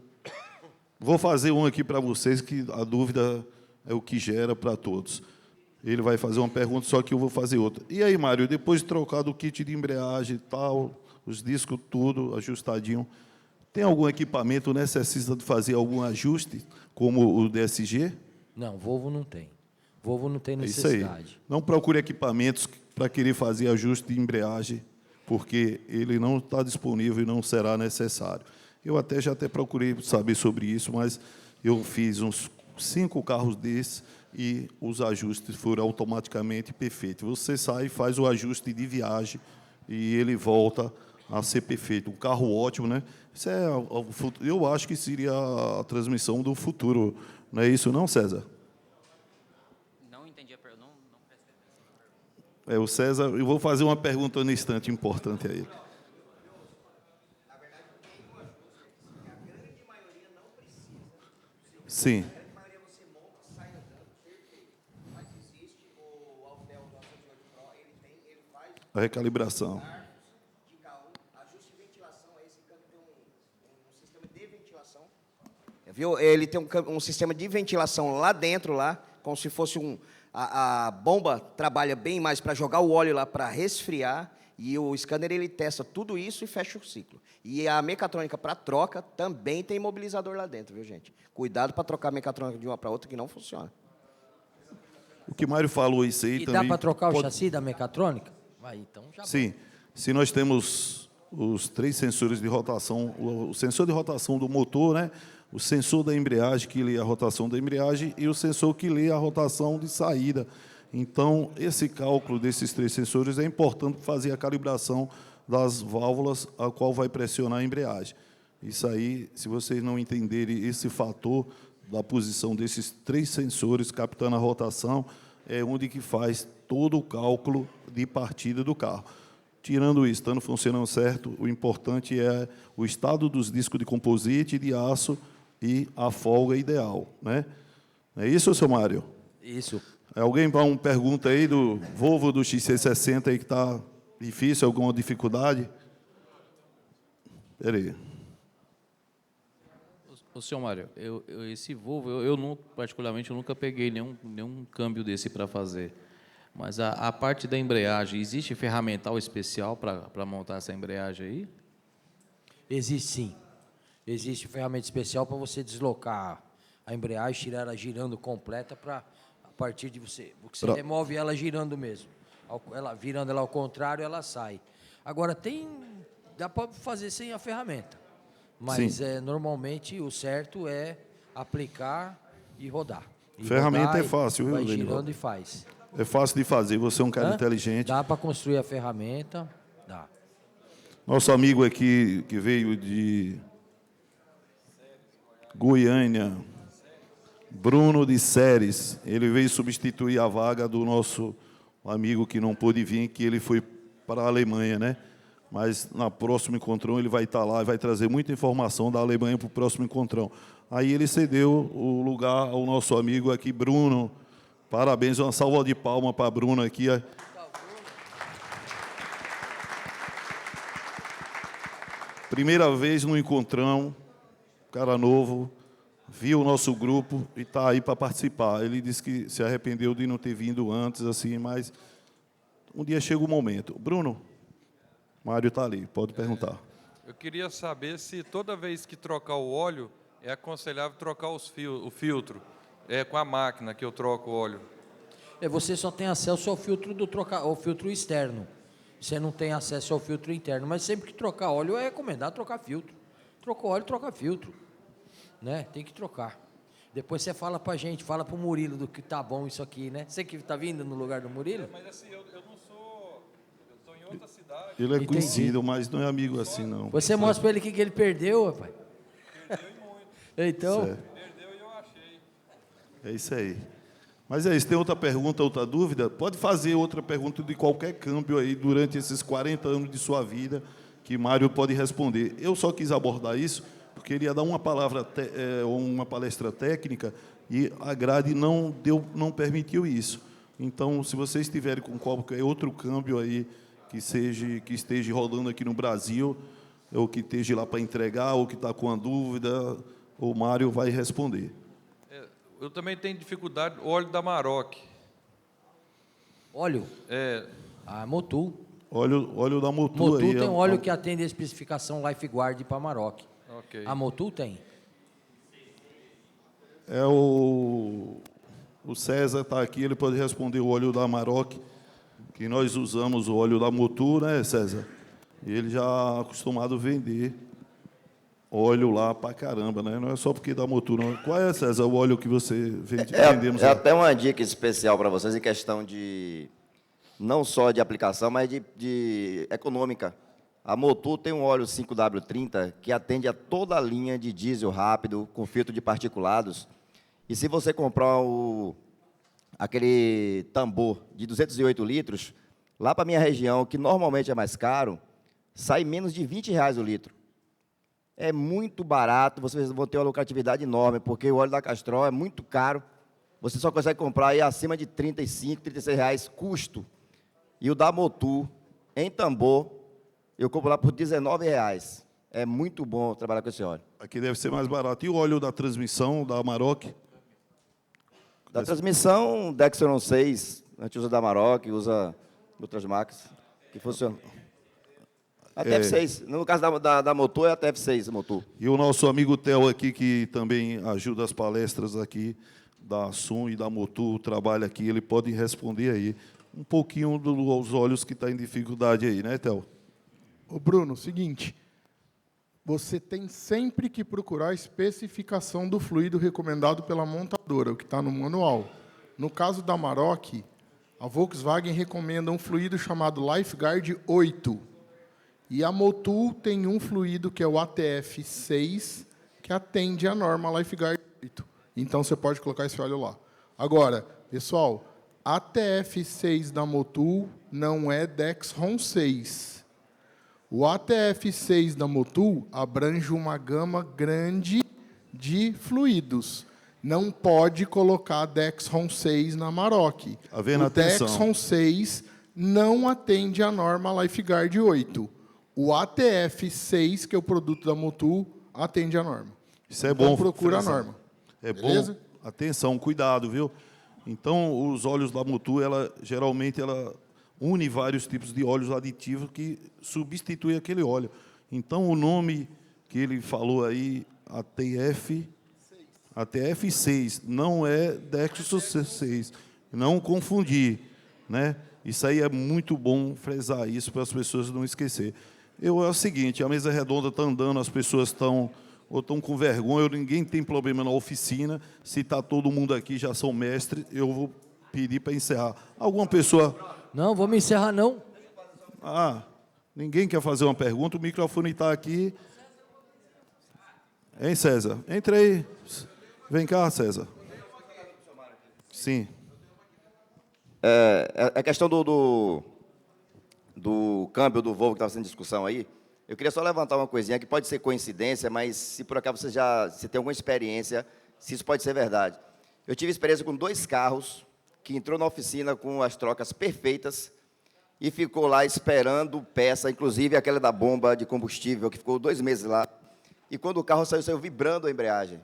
Vou fazer um aqui para vocês, que a dúvida é o que gera para todos. Ele vai fazer uma pergunta, só que eu vou fazer outra. E aí, Mário, depois de trocar do kit de embreagem e tal, os discos tudo ajustadinho, tem algum equipamento necessita de fazer algum ajuste, como o DSG? Não, Volvo não tem. Volvo não tem É isso aí. necessidade. Não procure equipamentos para querer fazer ajuste de embreagem, porque ele não está disponível e não será necessário. Eu já procurei saber sobre isso, mas eu fiz uns 5 carros desses e os ajustes foram automaticamente perfeitos. Você sai e faz o ajuste de viagem e ele volta a ser perfeito. Um carro ótimo, né? Isso eu acho que seria a transmissão do futuro. Não é isso, não, César? Não entendi a pergunta. Não prestei atenção. É, o César, eu vou fazer uma pergunta no instante importante a ele. Sim. A recalibração. Viu? Ele tem um sistema de ventilação lá dentro, lá, como se fosse a bomba trabalha bem mais para jogar o óleo lá para resfriar, e o scanner ele testa tudo isso e fecha o ciclo. E a mecatrônica para troca também tem imobilizador lá dentro, viu, gente? Cuidado para trocar a mecatrônica de uma para outra que não funciona. O que Mário falou isso aí E também... dá para trocar o chassi da mecatrônica? Aí, então já Sim. Se nós temos os 3 sensores de rotação, o sensor de rotação do motor, né? O sensor da embreagem, que lê a rotação da embreagem, e o sensor que lê a rotação de saída. Então, esse cálculo desses 3 sensores é importante para fazer a calibração das válvulas a qual vai pressionar a embreagem. Isso aí, se vocês não entenderem esse fator da posição desses 3 sensores captando a rotação, é onde que faz todo o cálculo de partida do carro. Tirando isso, estando funcionando certo, o importante é o estado dos discos de composite e de aço e a folga ideal, né? É isso, seu Mário? Isso. Alguém para uma pergunta aí do Volvo do XC60 aí que está difícil, alguma dificuldade? Espera aí. Ô, senhor Mário, esse Volvo, particularmente, eu nunca peguei nenhum câmbio desse para fazer. Mas a parte da embreagem, existe ferramental especial para montar essa embreagem aí? Existe sim. Existe ferramenta especial para você deslocar a embreagem, tirar ela girando completa para, a partir de você... Porque você remove ela girando mesmo. Virando ela ao contrário, ela sai. Agora, dá para fazer sem a ferramenta. Mas normalmente o certo é aplicar e rodar. E Ferramenta rodar é fácil, viu, vai Lenival? girando e faz. É fácil de fazer, você é um cara inteligente. Dá para construir a ferramenta, dá. Nosso amigo aqui, que veio de Goiânia, Bruno de Séries, ele veio substituir a vaga do nosso amigo que não pôde vir, que ele foi para a Alemanha, né? Mas na próximo encontrão ele vai estar lá e vai trazer muita informação da Alemanha para o próximo encontrão. Aí ele cedeu o lugar ao nosso amigo aqui, Bruno. Parabéns, uma salva de palmas para Bruno aqui. Primeira vez no encontrão, cara novo, viu o nosso grupo e está aí para participar. Ele disse que se arrependeu de não ter vindo antes, assim, mas um dia chega o momento. Bruno, Mário está ali, pode perguntar. Eu queria saber se toda vez que trocar o óleo, é aconselhável trocar o filtro. É com a máquina que eu troco o óleo. Você só tem acesso ao filtro ao filtro externo. Você não tem acesso ao filtro interno. Mas sempre que trocar óleo, é recomendado trocar filtro. Trocou óleo, troca filtro. Né? Tem que trocar. Depois você fala pra gente, fala pro Murilo do que tá bom isso aqui, né? Você que tá vindo no lugar do Murilo? Mas assim, eu não sou... Eu estou em outra cidade. Ele é conhecido, mas não é amigo assim, não. Você mostra pra ele o que ele perdeu, rapaz. Perdeu e muito. Então... Perdeu e eu achei. É isso aí. Mas é isso. Tem outra pergunta, outra dúvida? Pode fazer outra pergunta de qualquer câmbio aí durante esses 40 anos de sua vida que Mário pode responder. Eu só quis abordar isso porque ele ia dar uma palestra técnica e a grade não permitiu isso. Então, se vocês tiverem com qualquer outro câmbio aí que esteja rodando aqui no Brasil, ou que esteja lá para entregar, ou que está com a dúvida, o Mário vai responder. Eu também tenho dificuldade, óleo da Maroc. Óleo? A Motul. Óleo da Motul. Motul aí, tem um óleo que atende a especificação Lifeguard para Maroc. Okay. A Motul tem. O César está aqui, ele pode responder o óleo da Maroc, que nós usamos o óleo da Motul, né, César? E ele já é acostumado a vender óleo lá pra caramba, né? Não é só porque dá Motul, não. Qual é, César, o óleo que você vendemos? É até uma dica especial para vocês em questão de, não só de aplicação, mas de econômica. A Motul tem um óleo 5W30 que atende a toda a linha de diesel rápido, com filtro de particulados. E se você comprar aquele tambor de 208 litros, lá para a minha região, que normalmente é mais caro, sai menos de R$20 o litro. É muito barato, vocês vão ter uma lucratividade enorme, porque o óleo da Castrol é muito caro. Você só consegue comprar aí acima de R$35, R$36 custo. E o da Motul, em tambor, eu compro lá por R$19. É muito bom trabalhar com esse óleo. Aqui deve ser mais barato. E o óleo da transmissão, da Maroc? Da transmissão, Dextron 6, a gente usa da Maroc, usa outras marcas, que funciona. A TF6, no caso da Motul, é a TF6, a Motul. E o nosso amigo Theo aqui, que também ajuda as palestras aqui, da Sum e da Motul, trabalha aqui, ele pode responder aí um pouquinho dos óleos que está em dificuldade aí, né, Theo? Ô, Bruno, seguinte, você tem sempre que procurar a especificação do fluido recomendado pela montadora, o que está no manual. No caso da Maroc, a Volkswagen recomenda um fluido chamado Lifeguard 8. E a Motul tem um fluido que é o ATF6, que atende a norma Lifeguard 8. Então, você pode colocar esse óleo lá. Agora, pessoal, ATF6 da Motul não é Dexron 6. O ATF6 da Motul abrange uma gama grande de fluidos. Não pode colocar Dexron 6 na Maroc. O Dexron 6 não atende a norma Lifeguard 8. O ATF6, que é o produto da Motul, atende a norma. Isso é bom. Procura a norma. É beleza? Bom. Atenção, cuidado, viu? Então, os óleos da Motul, geralmente, ela une vários tipos de óleos aditivos que substituem aquele óleo. Então, o nome que ele falou aí, ATF6, não é Dextron 6. Não confundir, né? Isso aí é muito bom frisar isso para as pessoas não esquecer. É o seguinte, a mesa redonda está andando, as pessoas estão com vergonha, ninguém tem problema na oficina. Se está todo mundo aqui, já são mestres, eu vou pedir para encerrar. Alguma pessoa... Não, vamos encerrar, não. Ninguém quer fazer uma pergunta, o microfone está aqui. Hein, César? Entra aí. Vem cá, César. Sim. A questão do câmbio do Volvo que estava sendo discussão aí, eu queria só levantar uma coisinha que pode ser coincidência, mas se por acaso você tem alguma experiência, se isso pode ser verdade. Eu tive experiência com 2 carros que entrou na oficina com as trocas perfeitas e ficou lá esperando peça, inclusive aquela da bomba de combustível, que ficou 2 meses lá. E quando o carro saiu vibrando a embreagem.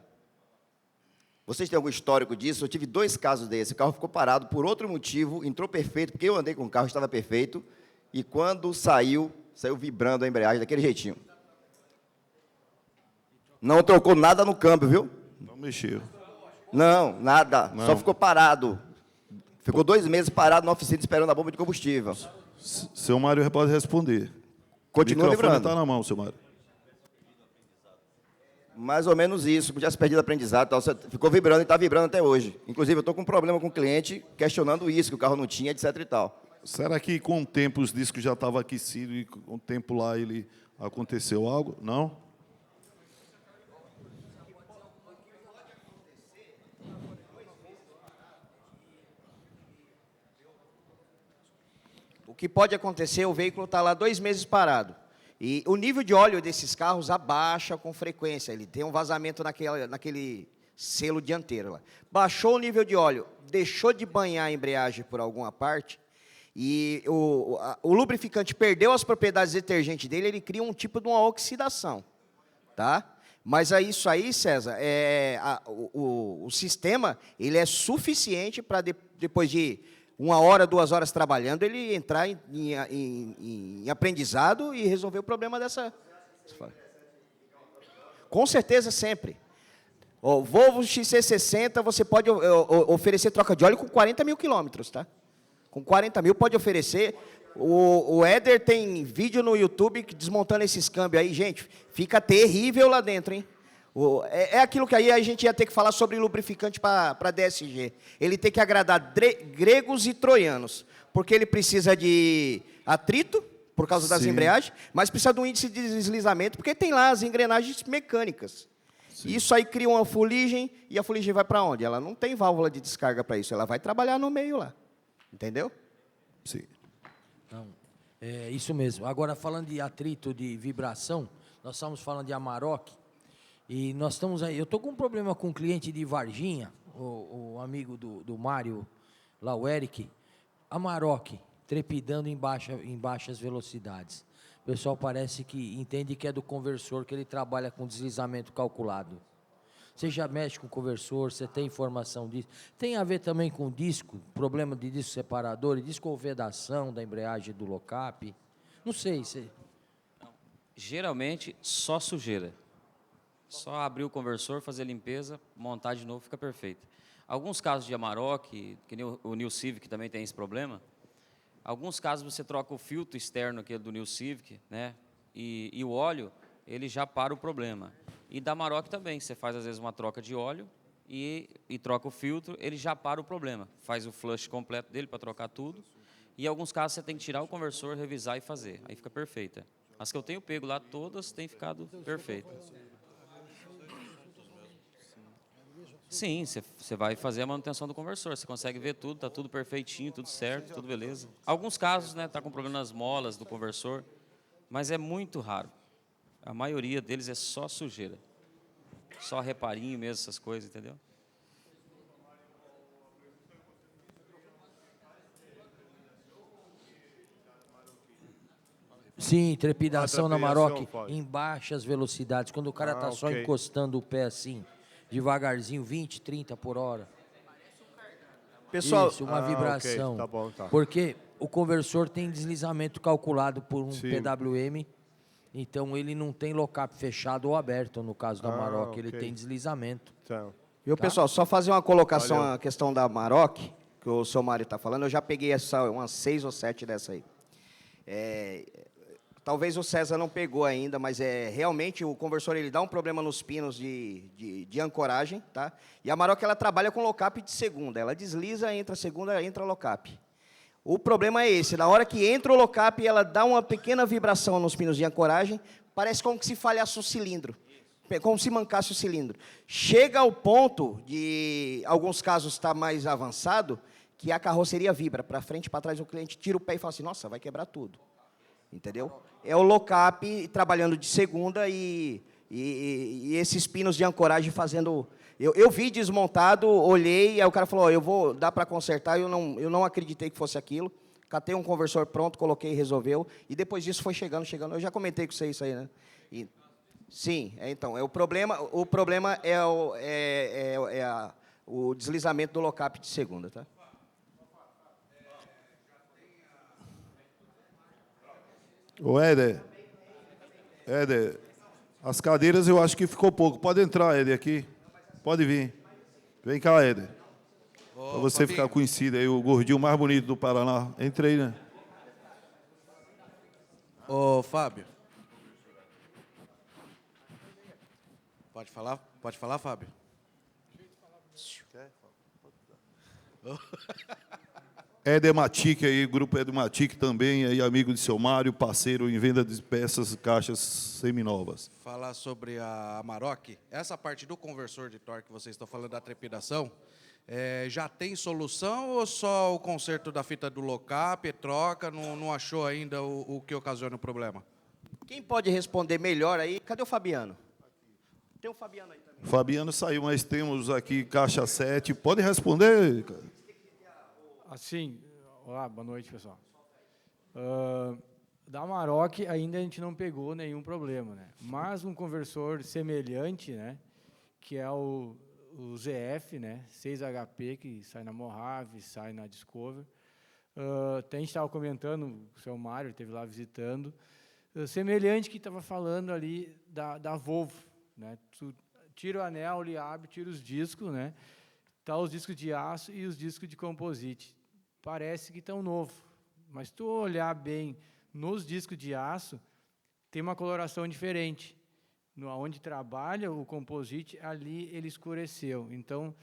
Vocês têm algum histórico disso? Eu tive 2 casos desses. O carro ficou parado por outro motivo, entrou perfeito, porque eu andei com o carro, estava perfeito, e quando saiu vibrando a embreagem daquele jeitinho. Não trocou nada no câmbio, viu? Não mexeu. Não, nada. Não. Só ficou parado. Ficou 2 meses parado na oficina esperando a bomba de combustível. Seu Mário pode responder. Continua vibrando. O microfone está na mão, seu Mário. Mais ou menos isso. Já se perdido aprendizado. Tal. Você ficou vibrando e está vibrando até hoje. Inclusive, eu estou com um problema com o cliente questionando isso, que o carro não tinha, etc. e tal. Será que com o tempo os discos já estavam aquecidos e com o tempo lá aconteceu algo? Não? O que pode acontecer, o veículo está lá 2 meses parado. E o nível de óleo desses carros abaixa com frequência. Ele tem um vazamento selo dianteiro lá. Baixou o nível de óleo, deixou de banhar a embreagem por alguma parte, e o lubrificante perdeu as propriedades detergentes dele, ele cria um tipo de uma oxidação, tá? Mas isso aí, César, o sistema ele é suficiente para depois de 1 hora, 2 horas trabalhando, ele entrar em aprendizado e resolver o problema dessa... Com certeza, sempre. O Volvo XC60, você pode oferecer troca de óleo com 40 mil quilômetros, tá? Com 40 mil pode oferecer. O Éder tem vídeo no YouTube desmontando esses câmbios aí, gente. Fica terrível lá dentro, hein? É aquilo que aí a gente ia ter que falar sobre lubrificante para DSG. Ele tem que agradar gregos e troianos, porque ele precisa de atrito, por causa das embreagens, mas precisa de um índice de deslizamento, porque tem lá as engrenagens mecânicas. Sim. Isso aí cria uma fuligem, e a fuligem vai para onde? Ela não tem válvula de descarga para isso, ela vai trabalhar no meio lá. Entendeu? Sim. Não, é isso mesmo. Agora, falando de atrito, de vibração, nós estamos falando de Amarok, e nós estamos aí, eu estou com um problema com um cliente de Varginha, o amigo do Mário, lá o Eric, Amarok, trepidando em baixas velocidades. O pessoal parece que entende que é do conversor, que ele trabalha com deslizamento calculado. Você já mexe com conversor, você tem informação disso. Tem a ver também com disco, problema de disco separador, disco vedação da embreagem do lock-up. Não sei. Geralmente, só sujeira. Só abrir o conversor, fazer a limpeza, montar de novo, fica perfeito. Alguns casos de Amarok, que nem o New Civic também tem esse problema. Alguns casos você troca o filtro externo aquele do New Civic, né? E o óleo, ele já para o problema. E da Amarok também, você faz às vezes uma troca de óleo e troca o filtro, ele já para o problema. Faz o flush completo dele para trocar tudo. E em alguns casos você tem que tirar o conversor, revisar e fazer. Aí fica perfeita. As que eu tenho pego lá, todas têm ficado perfeitas. Sim, você vai fazer a manutenção do conversor, você consegue ver tudo, está tudo perfeitinho, tudo certo, tudo beleza. Alguns casos, né, está com problema nas molas do conversor, mas é muito raro. A maioria deles é só sujeira, só reparinho mesmo, essas coisas, entendeu? Sim, trepidação na Amarok em baixas velocidades, quando o cara está só encostando o pé assim, devagarzinho, 20, 30 por hora. Pessoal, isso, uma vibração. Okay. Tá bom, tá. Porque o conversor tem deslizamento calculado por um PWM, então ele não tem lock-up fechado ou aberto, no caso da Amarok, ele tem deslizamento. Então. Viu, pessoal, só fazer uma colocação à questão da Amarok, que o seu Mário está falando, eu já peguei umas 6 ou 7 dessa aí. Talvez o César não pegou ainda, mas realmente o conversor ele dá um problema nos pinos de ancoragem, tá? E a Amarok ela trabalha com lock-up de segunda, ela desliza, entra segunda, entra lock-up. O problema é esse, na hora que entra o lock-up, ela dá uma pequena vibração nos pinos de ancoragem, parece como se falhasse um cilindro, como se mancasse o cilindro. Chega ao ponto de, alguns casos está mais avançado, que a carroceria vibra para frente e para trás, o cliente tira o pé e fala assim, nossa, vai quebrar tudo. Entendeu? É o lock-up trabalhando de segunda e esses pinos de ancoragem fazendo... Eu vi desmontado, olhei, aí o cara falou, dá para consertar, eu não acreditei que fosse aquilo. Catei um conversor pronto, coloquei e resolveu. E depois disso foi chegando. Eu já comentei com você isso aí, né? Sim, então, o problema é o deslizamento do lock-up de segunda, tá? Ô, Éder, as cadeiras eu acho que ficou pouco. Pode entrar, Éder, aqui. Pode vir. Vem cá, Éder. Para você ficar conhecido aí, o gordinho mais bonito do Paraná. Entra aí, né? Ô, Fábio. Pode falar? Pode falar, Fábio? Edematic aí, grupo Edematic também, aí, amigo de seu Mário, parceiro em venda de peças, caixas seminovas. Falar sobre a Amarok, essa parte do conversor de torque que vocês estão falando da trepidação, já tem solução ou só o conserto da fita do lock-up, troca, não achou ainda o que ocasiona o problema? Quem pode responder melhor aí? Cadê o Fabiano? Tem o Fabiano aí também. Fabiano saiu, mas temos aqui caixa 7. Pode responder, cara? Assim, olá, boa noite, pessoal. Da Amarok ainda a gente não pegou nenhum problema, né? Mas um conversor semelhante, né, que é o ZF, né, 6HP, que sai na Mojave, sai na Discover. Até a gente estava comentando, o seu Mário esteve lá visitando, semelhante que estava falando ali da Volvo, né? Tu tira o anel, ele abre, tira os discos, né? Tá os discos de aço e os discos de composite. Parece que estão novos, mas tu olhar bem nos discos de aço, tem uma coloração diferente. Onde trabalha o composite, ali ele escureceu. Então,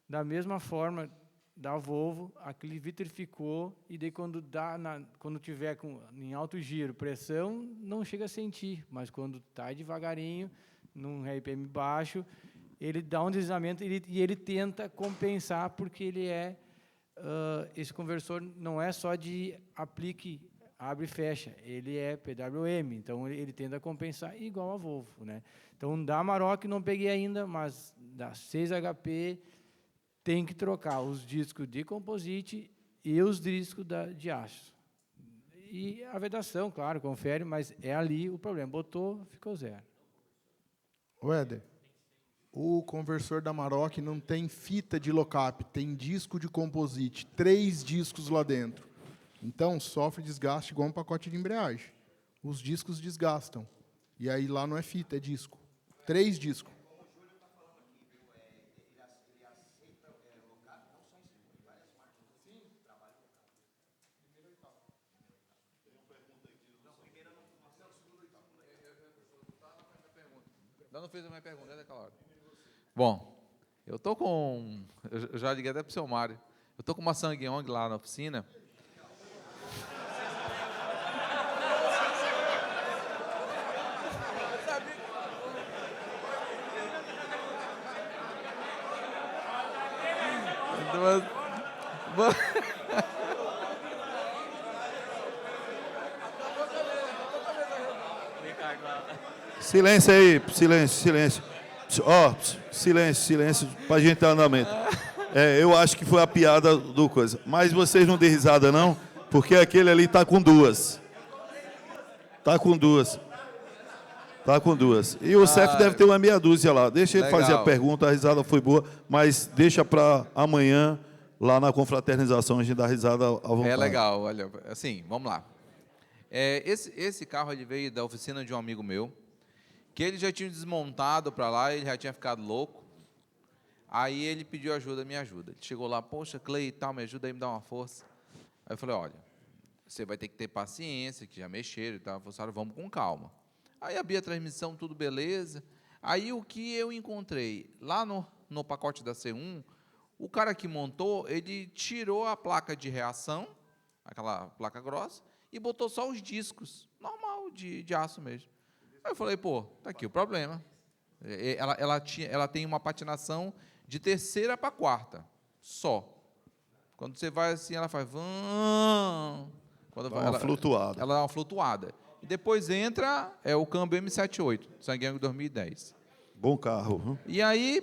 da mesma forma da Volvo, aquele vitrificou, e daí quando tiver em alto giro, pressão, não chega a sentir, mas quando está devagarinho, num RPM baixo, ele dá um deslizamento e ele tenta compensar, porque ele esse conversor não é só de aplique, abre e fecha, ele é PWM, então ele tenta compensar igual a Volvo, né? Então, da Amarok não peguei ainda, mas da 6HP tem que trocar os discos de composite e os discos de aço. E a vedação, claro, confere, mas é ali o problema. Botou, ficou zero. O Éder, o conversor da Amarok não tem fita de lock-up, tem disco de composite, 3 discos lá dentro. Então, sofre desgaste igual um pacote de embreagem. Os discos desgastam. E aí lá não é fita, é disco. 3 discos. Não fez a minha pergunta, né, Calado? Bom, eu tô com... Eu já liguei até pro seu Mário. Eu tô com uma Sangyong lá na oficina. Silêncio aí, silêncio. Ó, silêncio, pra gente ter andamento. Eu acho que foi a piada do coisa. Mas vocês não dêem risada, não, porque aquele ali tá com duas. E o CEF deve ter uma meia dúzia lá. Deixa ele legal. fazer a pergunta, a risada foi boa, mas deixa para amanhã, lá na confraternização, a gente dá risada à vontade. É legal, olha, assim, vamos lá. Esse carro ele veio da oficina de um amigo meu, que ele já tinha desmontado para lá, ele já tinha ficado louco. Aí ele pediu ajuda, me ajuda. Ele chegou lá, poxa, Clay e tal, me ajuda aí, me dá uma força. Aí eu falei, olha, você vai ter que ter paciência, que já mexeram e tal. Eu falei, vamos com calma. Aí abri a transmissão, tudo beleza. Aí o que eu encontrei? Lá no pacote da C1, o cara que montou, ele tirou a placa de reação, aquela placa grossa, e botou só os discos, normal, de aço mesmo. Aí eu falei, pô, tá aqui o problema. Ela tem uma patinação de terceira para quarta, só. Quando você vai assim, ela faz... Quando Dá uma flutuada. Ela dá uma flutuada. E depois entra o câmbio M78, Sangyong 2010. Bom carro. E aí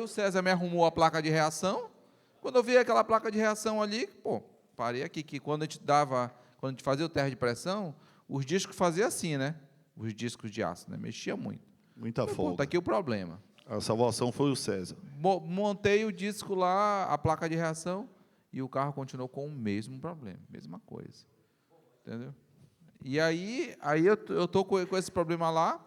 o César me arrumou a placa de reação. Quando eu vi aquela placa de reação ali, pô, parei aqui, que quando a gente fazia o teste de pressão, os discos faziam assim, né? Os discos de aço, né? Mexia muito. Muita folga. Tá aqui o problema. A salvação foi o César. Montei o disco lá, a placa de reação, e o carro continuou com o mesmo problema, mesma coisa. Entendeu? E aí eu tô com esse problema lá,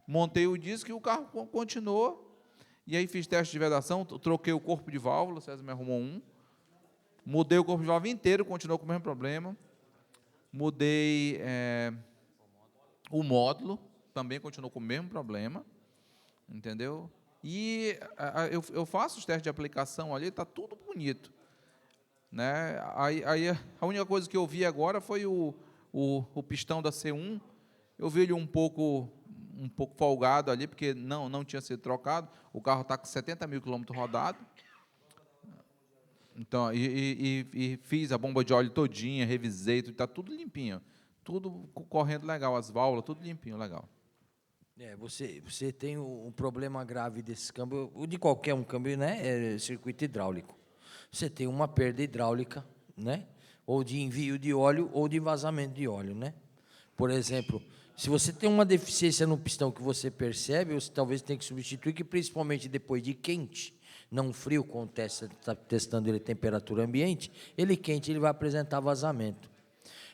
montei o disco e o carro continuou. E aí fiz teste de vedação, troquei o corpo de válvula, o César me arrumou um. Mudei o corpo de válvula inteiro, continuou com o mesmo problema. Mudei o módulo, também continuou com o mesmo problema. Entendeu? E eu faço os testes de aplicação ali, está tudo bonito. Né? Aí a única coisa que eu vi agora foi o pistão da C1. Eu vi ele um pouco folgado ali, porque não tinha sido trocado. O carro está com 70 mil quilômetros rodado. Então, e fiz a bomba de óleo todinha, revisei, está tudo limpinho. Tudo correndo legal, as válvulas, tudo limpinho, legal. Você tem um problema grave desse câmbio, ou de qualquer um câmbio, né? É circuito hidráulico. Você tem uma perda hidráulica, né? Ou de envio de óleo ou de vazamento de óleo, né? Por exemplo, se você tem uma deficiência no pistão que você percebe, você talvez tenha que substituir, que principalmente depois de quente, não frio, quando está testando ele temperatura ambiente, ele quente, ele vai apresentar vazamento.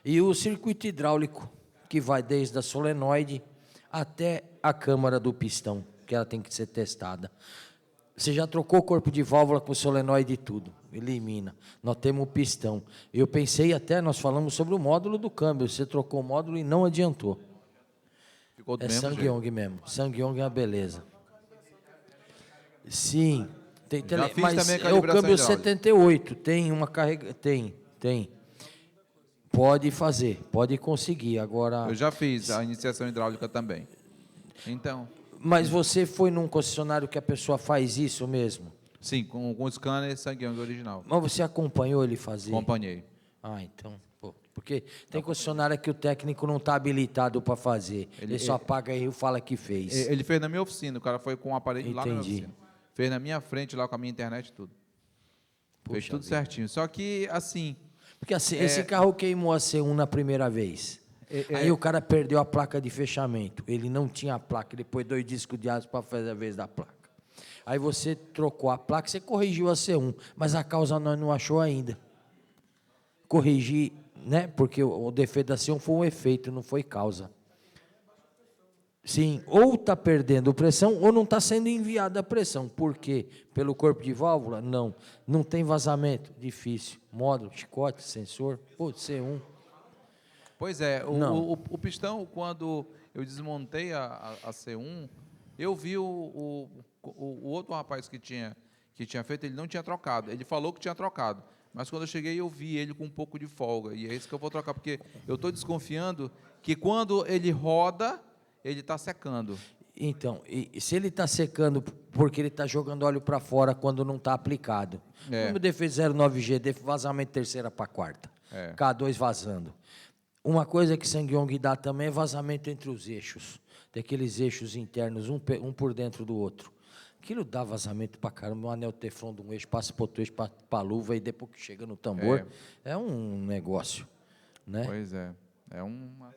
E o circuito hidráulico, que vai desde a solenoide até a câmara do pistão, que ela tem que ser testada. Você já trocou o corpo de válvula com solenoide e tudo, elimina. Nós temos o pistão. Eu pensei até, nós falamos sobre o módulo do câmbio, você trocou o módulo e não adiantou. Ficou do É mesmo Sangyong mesmo, Sangyong é uma beleza. Sim, Já fiz mas também a é o calibração câmbio hidráulica. 78, tem uma carga, tem. Pode fazer, pode conseguir, agora... Eu já fiz a iniciação hidráulica também. Então... Mas você foi num concessionário que a pessoa faz isso mesmo? Sim, com o scanner Sangyong original. Mas você acompanhou ele fazer? Acompanhei. Ah, então... Pô, porque tem concessionária que o técnico não está habilitado para fazer. Ele só apaga e fala que fez. Ele fez na minha oficina, o cara foi com o aparelho lá na minha Entendi. oficina. Fez na minha frente, lá com a minha internet e tudo. Fez Puxa tudo vida. certinho. Só que, assim... Porque assim, esse carro queimou a C1 na primeira vez. Aí o cara perdeu a placa de fechamento. Ele não tinha a placa, ele pôs 2 discos de aço para fazer a vez da placa. Aí você trocou a placa, você corrigiu a C1, mas a causa nós não achou ainda. Corrigir, né? Porque o defeito da C1 foi um efeito, não foi causa. Sim, ou está perdendo pressão ou não está sendo enviada a pressão. Por quê? Pelo corpo de válvula? Não. Não tem vazamento? Difícil. Módulo, chicote, sensor? Pô, C1. Pois é, Não. o pistão, quando eu desmontei a C1, eu vi o outro rapaz que tinha feito, ele não tinha trocado. Ele falou que tinha trocado. Mas quando eu cheguei, eu vi ele com um pouco de folga. E é isso que eu vou trocar, porque eu estou desconfiando que quando ele roda, ele está secando. Então, e se ele está secando porque ele está jogando óleo para fora quando não está aplicado. Como defeito 09G, vazamento terceira para quarta. K2 vazando. Uma coisa que Sangyong dá também é vazamento entre os eixos. Daqueles eixos internos, um por dentro do outro. Aquilo dá vazamento para caramba. Um anel teflon de um eixo passa para outro eixo, para a luva, e depois que chega no tambor, é um negócio. Né? Pois é. É uma...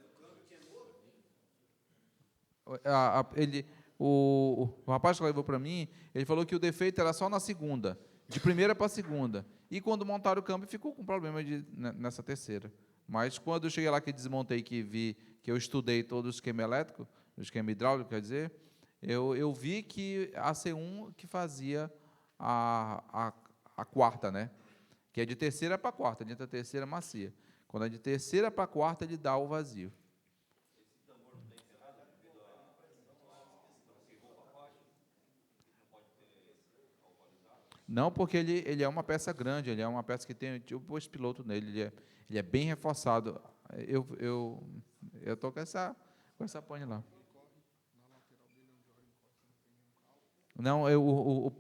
O rapaz que levou para mim, ele falou que o defeito era só na segunda, de primeira para segunda. E quando montaram o câmbio, ficou com problema nessa terceira. Mas quando eu cheguei lá, que desmontei, que vi, que eu estudei todo o esquema elétrico, o esquema hidráulico, quer dizer, eu vi que a C1 que fazia a quarta, né? Que é de terceira para quarta, dentro da terceira macia. Quando é de terceira para quarta, ele dá o vazio. Não, porque ele é uma peça grande, ele é uma peça que tem tipo esse piloto nele, ele é bem reforçado. Eu estou com essa pane lá. Não,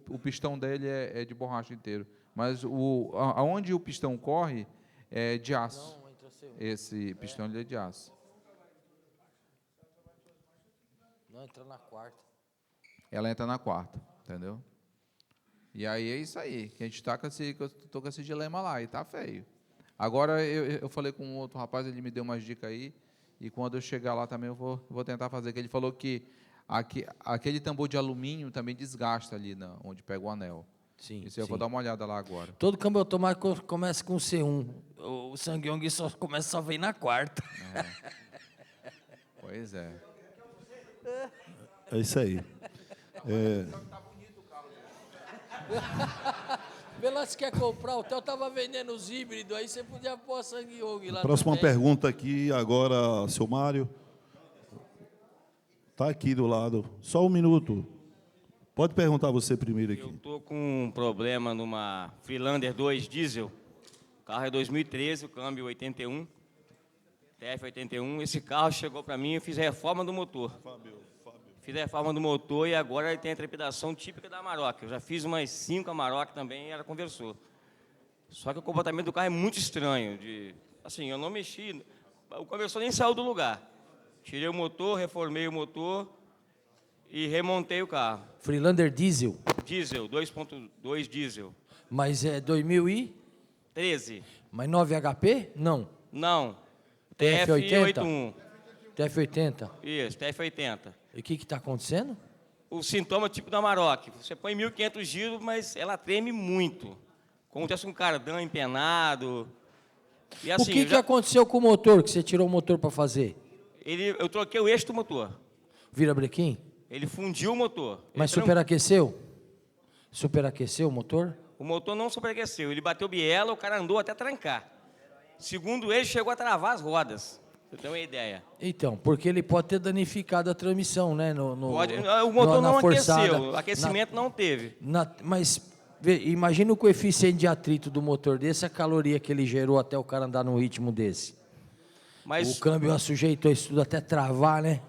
o pistão dele é de borracha inteiro, mas aonde o pistão corre é de aço. Esse pistão ele é de aço. Não, entra na quarta. Ela entra na quarta, entendeu? E aí é isso aí, que a gente está com esse dilema lá, e tá feio. Agora, eu falei com um outro rapaz, ele me deu umas dicas aí, e quando eu chegar lá também eu vou tentar fazer, que ele falou que aquele tambor de alumínio também desgasta ali onde pega o anel. Sim, isso eu vou dar uma olhada lá agora. Todo câmbio automático começa com C1. O Sangyong só vem na quarta. Pois é. É isso aí. Velasco quer comprar, o Theo estava vendendo os híbridos, aí você podia pôr a Sangyong lá. Próxima também. pergunta aqui agora, seu Mário. Está aqui do lado. Só um minuto. Pode perguntar você primeiro aqui. Eu estou com um problema numa Freelander 2 diesel. O carro é 2013, o câmbio 81, TF81. Esse carro chegou para mim, eu fiz a reforma do motor. Fiz a reforma do motor e agora ele tem a trepidação típica da Amarok. Eu já fiz umas 5 Amarok também e ela conversou. Só que o comportamento do carro é muito estranho. Assim, eu não mexi, o conversor nem saiu do lugar. Tirei o motor, reformei o motor e remontei o carro. Freelander diesel? Diesel, 2.2 diesel. Mas é 2013. Mas 9 HP? Não. Não. TF80? TF81. TF80? Isso, TF80. E o que está acontecendo? O sintoma tipo da Amarok. Você põe 1.500 giros, mas ela treme muito. Como se fosse um cardan empenado. E assim, o que aconteceu com o motor, que você tirou o motor para fazer? Eu troquei o eixo do motor. Vira brequim? Ele fundiu o motor. Mas superaqueceu? Superaqueceu o motor? O motor não superaqueceu. Ele bateu biela, o cara andou até trancar. Segundo ele, chegou a travar as rodas. Você tem uma ideia. Então, porque ele pode ter danificado a transmissão, né? O motor não aqueceu, o aquecimento não teve. Mas imagina o coeficiente de atrito do motor desse, a caloria que ele gerou até o cara andar num ritmo desse. Mas, o câmbio sujeitou isso tudo até travar, né?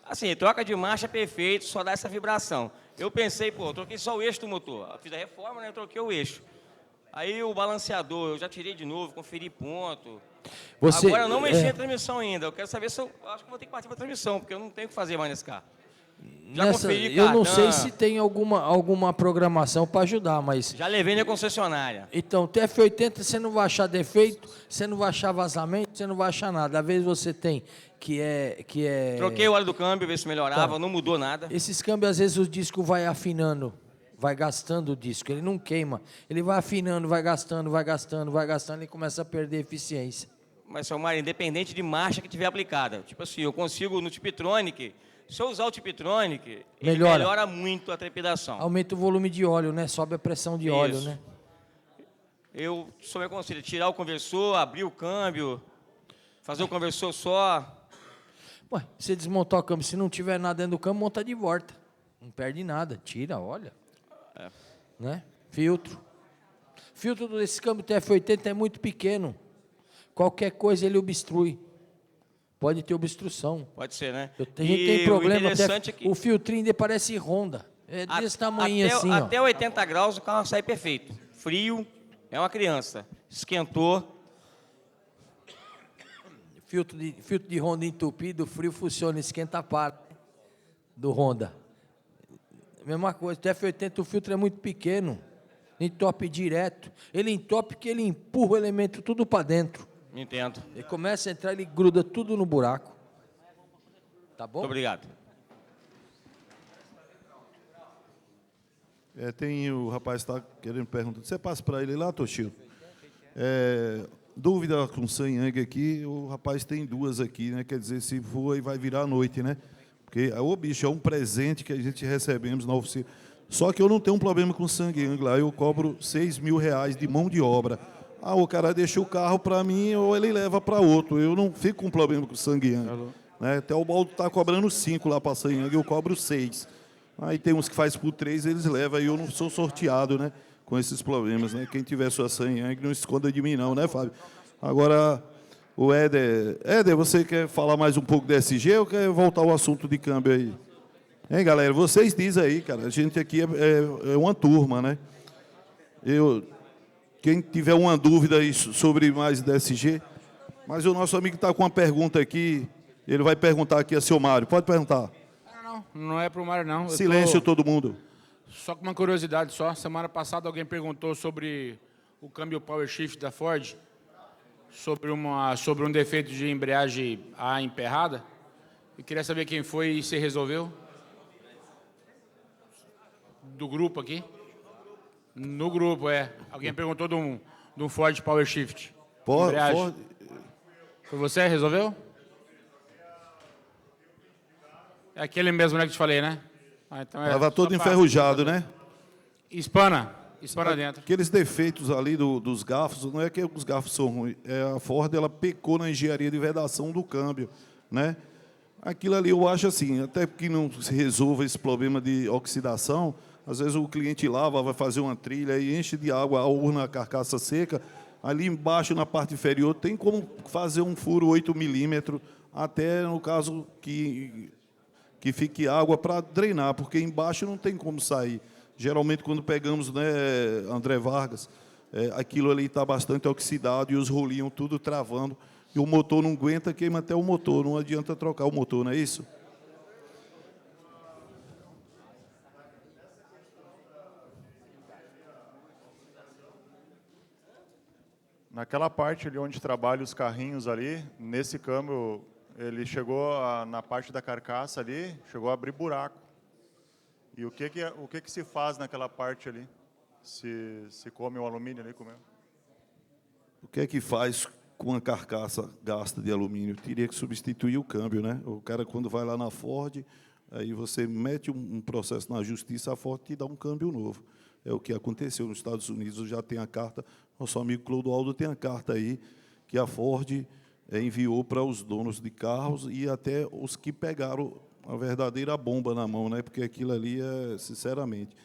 Assim, troca de marcha perfeito, só dá essa vibração. Eu pensei, pô, eu troquei só o eixo do motor. Eu fiz a reforma, né? Eu troquei o eixo. Aí o balanceador, eu já tirei de novo, conferi ponto. Agora eu não mexi na transmissão ainda. Eu quero saber se eu acho que vou ter que partir para a transmissão, porque eu não tenho o que fazer mais nesse carro. Já conferi eu não sei se tem alguma programação para ajudar, mas... Já levei na concessionária. Então, TF80 você não vai achar defeito, você não vai achar vazamento, você não vai achar nada. Às vezes você tem que é... Troquei o óleo do câmbio, ver se melhorava, Tá. não mudou nada. Esses câmbios, às vezes o disco vai afinando, vai gastando o disco, ele não queima. Ele vai afinando, vai gastando, e começa a perder eficiência. Mas, seu Mário, independente de marcha que tiver aplicada. Tipo assim, eu consigo no Tiptronic, se eu usar o Tiptronic, ele melhora muito a trepidação. Aumenta o volume de óleo, né? Sobe a pressão de óleo, né? Eu sou meu conselho, tirar o conversor, abrir o câmbio, fazer o conversor só. Ué, você desmontar o câmbio, se não tiver nada dentro do câmbio, monta de volta. Não perde nada, tira, olha. Né? Filtro. Filtro desse câmbio TF80 é muito pequeno. Qualquer coisa ele obstrui. Pode ter obstrução. Pode ser, né? A gente tem problema. Interessante que o filtrinho dele parece Honda. É desse tamanho assim, ó. Até 80 graus o carro sai perfeito. Frio, é uma criança. Esquentou. Filtro de Honda entupido, frio funciona, esquenta para do Honda. Mesma coisa, o TF80 o filtro é muito pequeno. Entope direto. Ele entope porque ele empurra o elemento tudo para dentro. Entendo. Ele começa a entrar, ele gruda tudo no buraco. Tá bom? Muito obrigado. Tem o rapaz que está querendo perguntar. Você passa para ele lá, Toshio? Dúvida com Sanyang aqui, o rapaz tem duas aqui, né? Quer dizer, se for aí vai virar a noite, né? Porque o bicho é um presente que a gente recebemos na oficina. Só que eu não tenho um problema com o Sanyang lá, eu cobro R$6.000 de mão de obra. O cara deixa o carro para mim ou ele leva para outro. Eu não fico com problema com o Sanyang. Né? Até o Baldo está cobrando 5 lá para a Sanyang, eu cobro 6. Aí tem uns que faz por 3, eles levam, e eu não sou sorteado, né? Com esses problemas, né? Quem tiver sua Sanyang, não esconda de mim não, né, Fábio? Agora, o Éder, você quer falar mais um pouco da SG ou quer voltar ao assunto de câmbio aí? Hein, galera, vocês dizem aí, cara, a gente aqui é uma turma, né? Quem tiver uma dúvida aí sobre mais da SG, mas o nosso amigo está com uma pergunta aqui, ele vai perguntar aqui a seu Mário, pode perguntar. Não é para o Mário, não. Silêncio, todo mundo. Só com uma curiosidade só, semana passada alguém perguntou sobre o câmbio Power Shift da Ford, sobre um defeito de embreagem A emperrada. Eu queria saber quem foi e se resolveu. Do grupo aqui. No grupo, Alguém perguntou de um Ford Power Shift. Ford. Foi você? Resolveu? É aquele mesmo, né, que eu te falei, né? Então Estava todo enferrujado, né? Espana dentro. Aqueles defeitos ali dos garfos, não é que os garfos são ruins, a Ford ela pecou na engenharia de vedação do câmbio, né? Aquilo ali eu acho assim, até que não se resolva esse problema de oxidação, às vezes o cliente lava, vai fazer uma trilha e enche de água a urna, a carcaça seca, ali embaixo na parte inferior tem como fazer um furo 8 milímetros, até no caso que fique água para drenar, porque embaixo não tem como sair. Geralmente, quando pegamos, né, André Vargas, aquilo ali está bastante oxidado e os rolinhos tudo travando, e o motor não aguenta, queima até o motor, não adianta trocar o motor, não é isso? Naquela parte ali onde trabalha os carrinhos ali, nesse câmbio, ele chegou na parte da carcaça ali, chegou a abrir buraco. E o que se faz naquela parte ali? Se come o alumínio ali, comeu? O que é que faz com a carcaça gasta de alumínio? Teria que substituir o câmbio, né? O cara, quando vai lá na Ford, aí você mete um processo na justiça, a Ford te dá um câmbio novo. É o que aconteceu nos Estados Unidos, já tem a carta, nosso amigo Clodoaldo tem a carta aí, que a Ford enviou para os donos de carros e até os que pegaram a verdadeira bomba na mão, né? Porque aquilo ali é, sinceramente,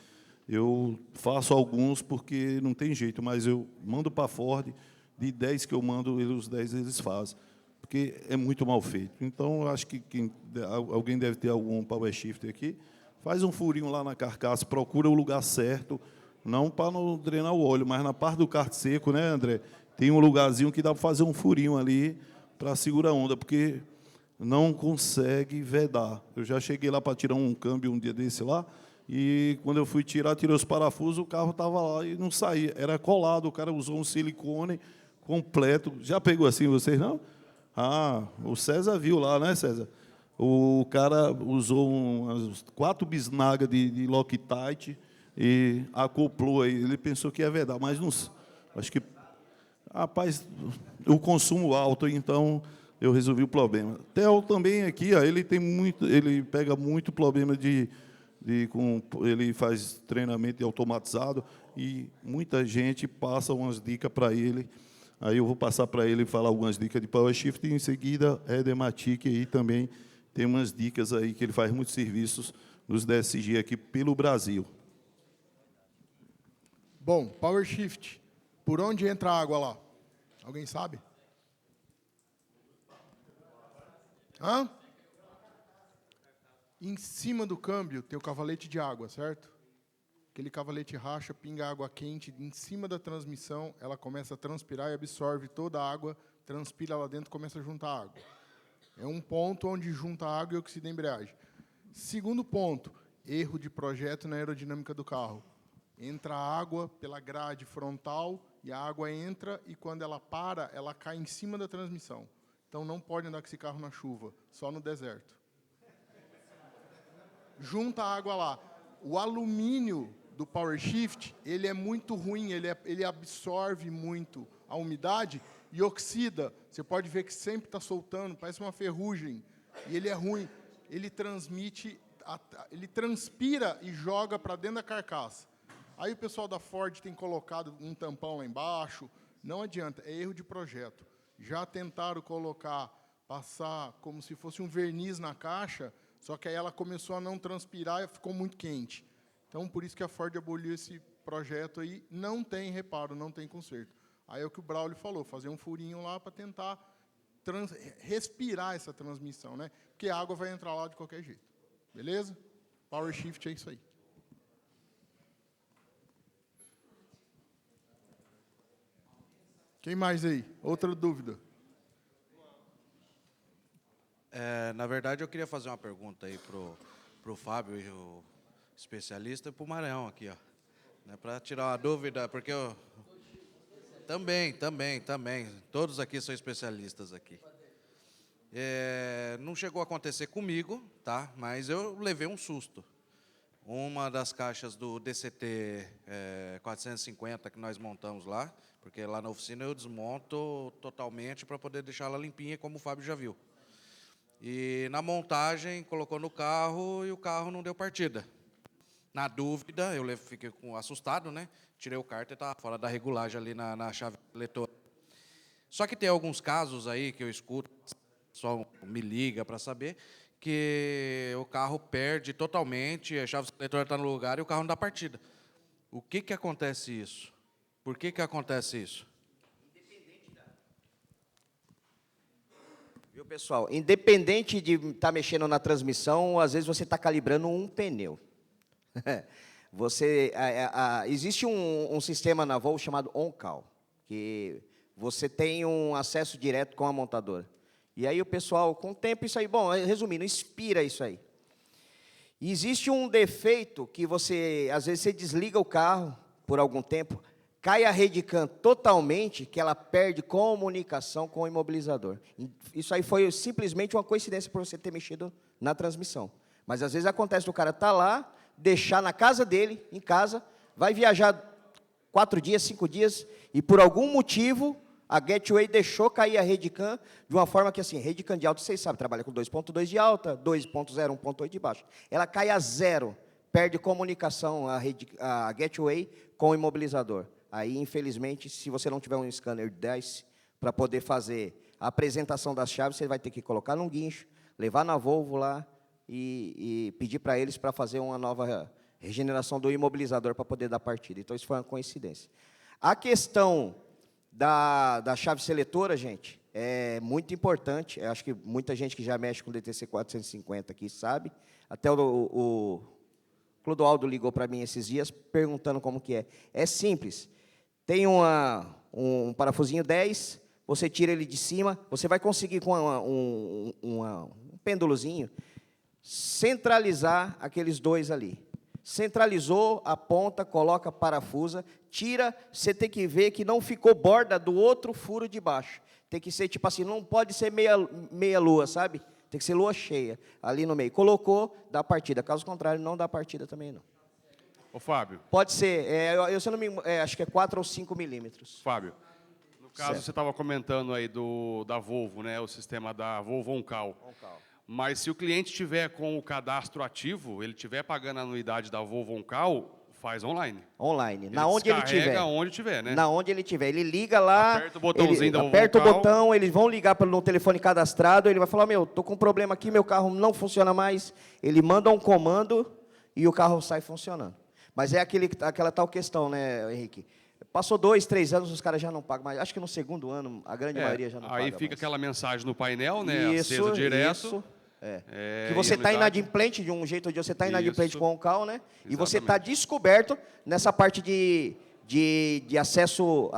eu faço alguns porque não tem jeito, mas eu mando para a Ford, de 10 que eu mando, os 10 eles fazem, porque é muito mal feito. Então, eu acho que alguém deve ter algum power shifter aqui, faz um furinho lá na carcaça, procura o lugar certo, não para não drenar o óleo, mas na parte do kart seco, né, André? Tem um lugarzinho que dá para fazer um furinho ali para segurar a onda, porque não consegue vedar. Eu já cheguei lá para tirar um câmbio um dia desse lá, e quando eu fui tirar, tirei os parafusos, o carro estava lá e não saía. Era colado, o cara usou um silicone completo. Já pegou assim vocês, não? Ah, o César viu lá, né, César? O cara usou umas 4 bisnagas de Loctite e acoplou aí. Ele pensou que ia vedar, mas não. Acho que, rapaz, o consumo alto, então eu resolvi o problema. Theo também aqui, ó, ele pega muito problema ele faz treinamento automatizado e muita gente passa umas dicas para ele. Aí eu vou passar para ele falar algumas dicas de Power Shift e em seguida Edematic aí também tem umas dicas aí que ele faz muitos serviços nos DSG aqui pelo Brasil. Bom, Power Shift, por onde entra a água lá? Alguém sabe? Hã? Em cima do câmbio tem o cavalete de água, certo? Aquele cavalete racha, pinga água quente, em cima da transmissão, ela começa a transpirar e absorve toda a água, transpira lá dentro e começa a juntar água. É um ponto onde junta água e oxida a embreagem. Segundo ponto, erro de projeto na aerodinâmica do carro. Entra água pela grade frontal e a água entra e quando ela para, ela cai em cima da transmissão. Então não pode andar com esse carro na chuva, só no deserto. Junta a água lá. O alumínio do Power Shift, ele é muito ruim, ele absorve muito a umidade e oxida. Você pode ver que sempre está soltando, parece uma ferrugem. E ele é ruim. Ele ele transpira e joga para dentro da carcaça. Aí o pessoal da Ford tem colocado um tampão lá embaixo. Não adianta, é erro de projeto. Já tentaram passar como se fosse um verniz na caixa, só que aí ela começou a não transpirar e ficou muito quente. Então, por isso que a Ford aboliu esse projeto aí, não tem reparo, não tem conserto. Aí é o que o Braulio falou, fazer um furinho lá para tentar respirar essa transmissão, né? Porque a água vai entrar lá de qualquer jeito. Beleza? Power Shift é isso aí. Quem mais aí? Outra dúvida? Na verdade, eu queria fazer uma pergunta aí pro Fábio, o especialista, e pro Maranhão aqui, ó. Né, para tirar uma dúvida, porque eu... Também. Todos aqui são especialistas aqui. Não chegou a acontecer comigo, tá? Mas eu levei um susto. Uma das caixas do DCT 450 que nós montamos lá, porque lá na oficina eu desmonto totalmente para poder deixar ela limpinha, como o Fábio já viu. E na montagem, colocou no carro e o carro não deu partida. Na dúvida, eu fiquei assustado, né? Tirei o cárter e estava fora da regulagem ali na chave leitora. Só que tem alguns casos aí que eu escuto, só me liga para saber, que o carro perde totalmente, a chave leitora está no lugar e o carro não dá partida. O que acontece isso? Por que acontece isso? Viu, pessoal? Independente de estar mexendo na transmissão, às vezes você está calibrando um pneu. Existe um sistema na Volvo chamado OnCall, que você tem um acesso direto com a montadora. E aí o pessoal, com o tempo, isso aí, bom, resumindo, inspira isso aí. E existe um defeito que às vezes você desliga o carro por algum tempo, cai a Redecam totalmente, que ela perde comunicação com o imobilizador. Isso aí foi simplesmente uma coincidência por você ter mexido na transmissão. Mas às vezes acontece do cara estar lá, deixar na casa dele, em casa, vai viajar 4 dias, 5 dias, e por algum motivo a Gateway deixou cair a Redecam de uma forma que, assim, Redecam de alta, vocês sabem, trabalha com 2.2 de alta, 2.0, 1.8 de baixo. Ela cai a 0, perde comunicação a Gateway com o imobilizador. Aí, infelizmente, se você não tiver um scanner 10 para poder fazer a apresentação das chaves, você vai ter que colocar num guincho, levar na Volvo lá e pedir para eles para fazer uma nova regeneração do imobilizador para poder dar partida. Então, isso foi uma coincidência. A questão da chave seletora, gente, é muito importante. Eu acho que muita gente que já mexe com DTC 450 aqui sabe. Até o Clodoaldo ligou para mim esses dias perguntando como que é. É simples. Tem um parafusinho 10, você tira ele de cima, você vai conseguir com um pêndulozinho centralizar aqueles dois ali. Centralizou a ponta, coloca parafusa, tira, você tem que ver que não ficou borda do outro furo de baixo. Tem que ser tipo assim, não pode ser meia lua, sabe? Tem que ser lua cheia, ali no meio. Colocou, dá partida. Caso contrário, não dá partida também, não. Ô, Fábio. Pode ser, se eu não me acho que é 4 ou 5 milímetros. Fábio, no caso, você estava comentando aí da Volvo, né? O sistema da Volvo OnCall. Mas se o cliente tiver com o cadastro ativo, ele estiver pagando a anuidade da Volvo OnCall, faz online. Online, na onde ele tiver. Onde tiver, né? Na onde ele tiver. Ele liga lá, aperta o botãozinho da Volvo aperta o OnCall. botão, eles vão ligar no telefone cadastrado, ele vai falar, tô com um problema aqui, meu carro não funciona mais. Ele manda um comando e o carro sai funcionando. Mas é aquela tal questão, né, Henrique? Passou 2, 3 anos, os caras já não pagam mais. Acho que no segundo ano, a grande maioria já não paga Aí fica mais. aquela mensagem no painel, né? Isso, acesa direto. isso. Que você está anuidade. inadimplente, de um jeito ou de você está inadimplente Isso. com o CAL, né? E você está descoberto nessa parte de acesso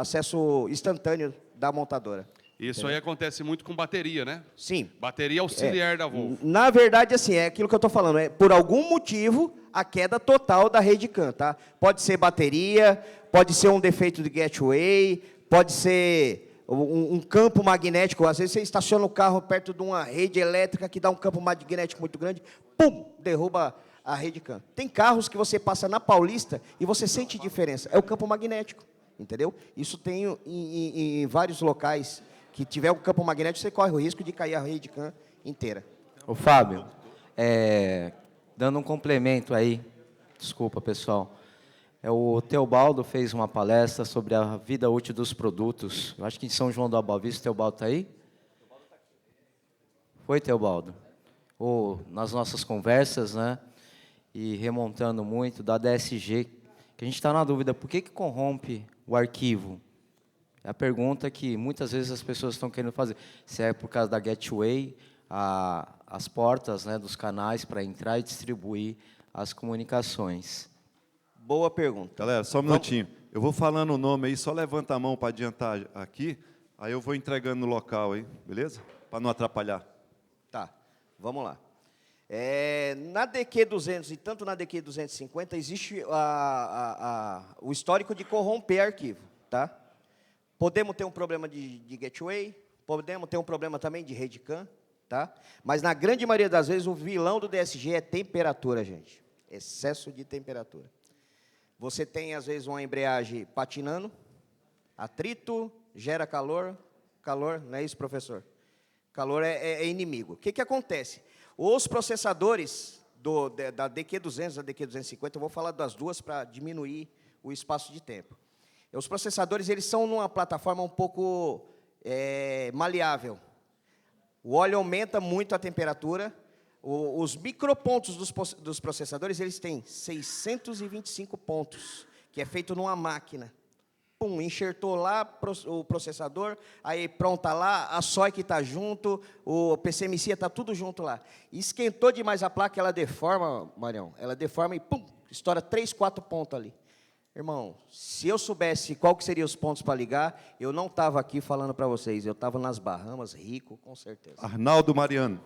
instantâneo da montadora. Isso aí acontece muito com bateria, né? Sim. Bateria auxiliar da Volvo. Na verdade, assim, é aquilo que eu estou falando. Por algum motivo, a queda total da Redecam, tá? Pode ser bateria, pode ser um defeito de gateway, pode ser um campo magnético. Às vezes você estaciona o carro perto de uma rede elétrica que dá um campo magnético muito grande, pum, derruba a Redecam. Tem carros que você passa na Paulista e você sente diferença. É o campo magnético, entendeu? Isso tem em vários locais que tiver um campo magnético, você corre o risco de cair a Redecam inteira. Ô, Fábio, dando um complemento aí, desculpa, pessoal. O Teobaldo fez uma palestra sobre a vida útil dos produtos. Eu acho que em São João do Abavista, o Teobaldo está aí? Foi, Teobaldo? Nas nossas conversas, né? E remontando muito da DSG, que a gente está na dúvida, por que corrompe o arquivo? É a pergunta que muitas vezes as pessoas estão querendo fazer. Se é por causa da gateway, as portas, né, dos canais para entrar e distribuir as comunicações. Boa pergunta. Galera, só um minutinho. Eu vou falando o nome aí, só levanta a mão para adiantar aqui, aí eu vou entregando no local aí, beleza? Para não atrapalhar. Tá, vamos lá. Na DQ200 e tanto na DQ250 existe o histórico de corromper arquivo, tá? Podemos ter um problema de gateway, podemos ter um problema também de Redecam, tá? Mas na grande maioria das vezes o vilão do DSG é temperatura, gente. Excesso de temperatura. Você tem, às vezes, uma embreagem patinando, atrito, gera calor, não é isso, professor? Calor é inimigo. O que acontece? Os processadores da DQ200 e da DQ250, eu vou falar das duas para diminuir o espaço de tempo. Os processadores, eles são numa plataforma um pouco maleável. O óleo aumenta muito a temperatura. Os micropontos dos processadores, eles têm 625 pontos, que é feito numa máquina. Pum, enxertou lá o processador, aí pronta lá, a SOI que está junto, o PCMC está tudo junto lá. Esquentou demais a placa, ela deforma, Marião, ela deforma e pum, estoura 3, 4 pontos ali. Irmão, se eu soubesse qual que seriam os pontos para ligar, eu não estava aqui falando para vocês, eu estava nas Bahamas, rico, com certeza. Arnaldo Mariano.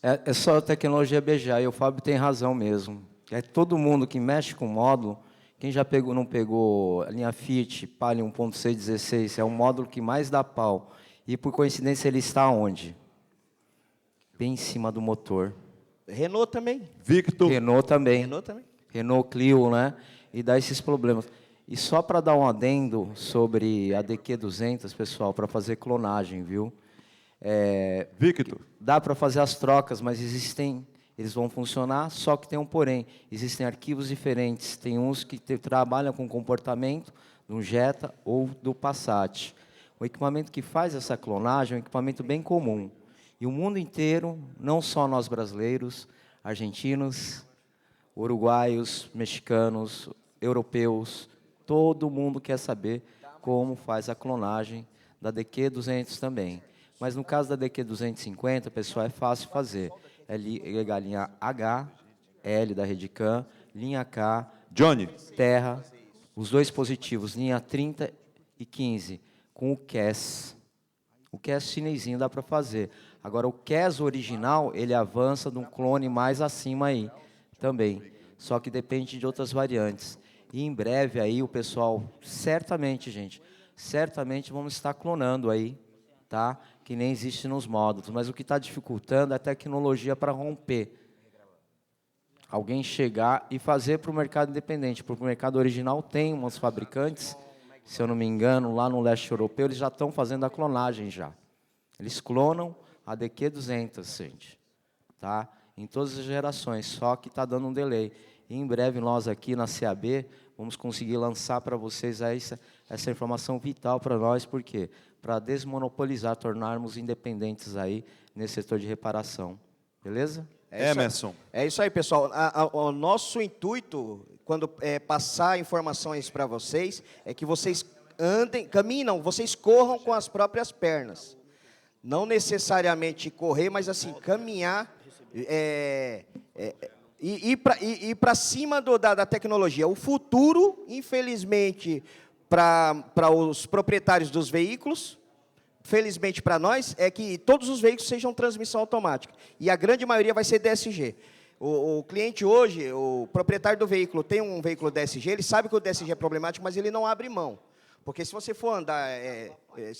É só a tecnologia beijar, e o Fábio tem razão mesmo. É todo mundo que mexe com módulo, Quem já pegou, não pegou a linha Fiat, Palio 1.616, é o módulo que mais dá pau. E, por coincidência, ele está onde? Bem em cima do motor. Renault também. Victor. Renault também. Renault também. Renault Clio, né? E dá esses problemas. E só para dar um adendo sobre a DQ200, pessoal, para fazer clonagem, viu? Victor. Dá para fazer as trocas, mas eles vão funcionar, só que tem um porém. Existem arquivos diferentes. Tem uns que trabalham com comportamento do Jetta ou do Passat. O equipamento que faz essa clonagem é um equipamento bem comum. E o mundo inteiro, não só nós brasileiros, argentinos, uruguaios, mexicanos, europeus, todo mundo quer saber como faz a clonagem da DQ200 também. Mas no caso da DQ250, pessoal, é fácil fazer. É ligar a linha H, L da Redicam, linha K, Johnny, Terra, os dois positivos, linha 30 e 15, com o CAS. O CAS chinesinho dá para fazer. Agora, o CAS original, ele avança de um clone mais acima aí também. Só que depende de outras variantes. E em breve aí o pessoal, certamente, gente, certamente vamos estar clonando aí, tá? Que nem existe nos módulos. Mas o que está dificultando é a tecnologia para romper. Alguém chegar e fazer para o mercado independente. Porque o mercado original tem umas fabricantes, se eu não me engano, lá no leste europeu, eles já estão fazendo a clonagem já. Eles clonam a DQ200, gente, tá? Em todas as gerações, só que está dando um delay. E em breve nós aqui na CAB vamos conseguir lançar para vocês essa informação vital para nós, por quê? Para desmonopolizar, tornarmos independentes aí nesse setor de reparação. Beleza? Emerson. É isso aí, pessoal. O nosso intuito, quando passar informações para vocês, é que vocês caminham, vocês corram com as próprias pernas. Não necessariamente correr, mas assim, caminhar e ir para cima da tecnologia. O futuro, infelizmente, para os proprietários dos veículos, felizmente para nós, é que todos os veículos sejam transmissão automática. E a grande maioria vai ser DSG. O cliente hoje, o proprietário do veículo, tem um veículo DSG, ele sabe que o DSG é problemático, mas ele não abre mão. Porque se você for andar,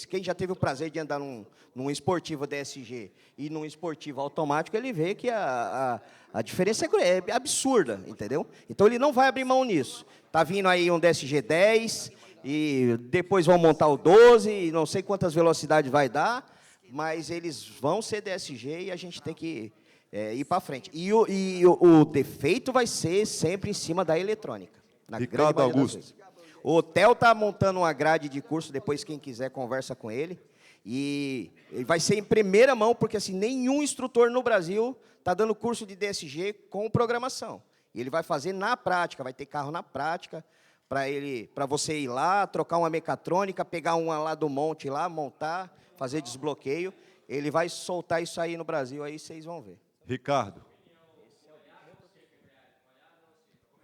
quem já teve o prazer de andar num esportivo DSG e num esportivo automático, ele vê que a diferença é absurda, entendeu? Então, ele não vai abrir mão nisso. Está vindo aí um DSG 10, e depois vão montar o 12, e não sei quantas velocidades vai dar, mas eles vão ser DSG e a gente tem que ir para frente. E o defeito vai ser sempre em cima da eletrônica. Ricardo Augusto. O Theo está montando uma grade de curso, depois quem quiser conversa com ele. E ele vai ser em primeira mão, porque assim, nenhum instrutor no Brasil está dando curso de DSG com programação. E ele vai fazer na prática, vai ter carro na prática, para você ir lá, trocar uma mecatrônica, pegar uma lá do monte, lá, montar, fazer desbloqueio. Ele vai soltar isso aí no Brasil, aí vocês vão ver. Ricardo.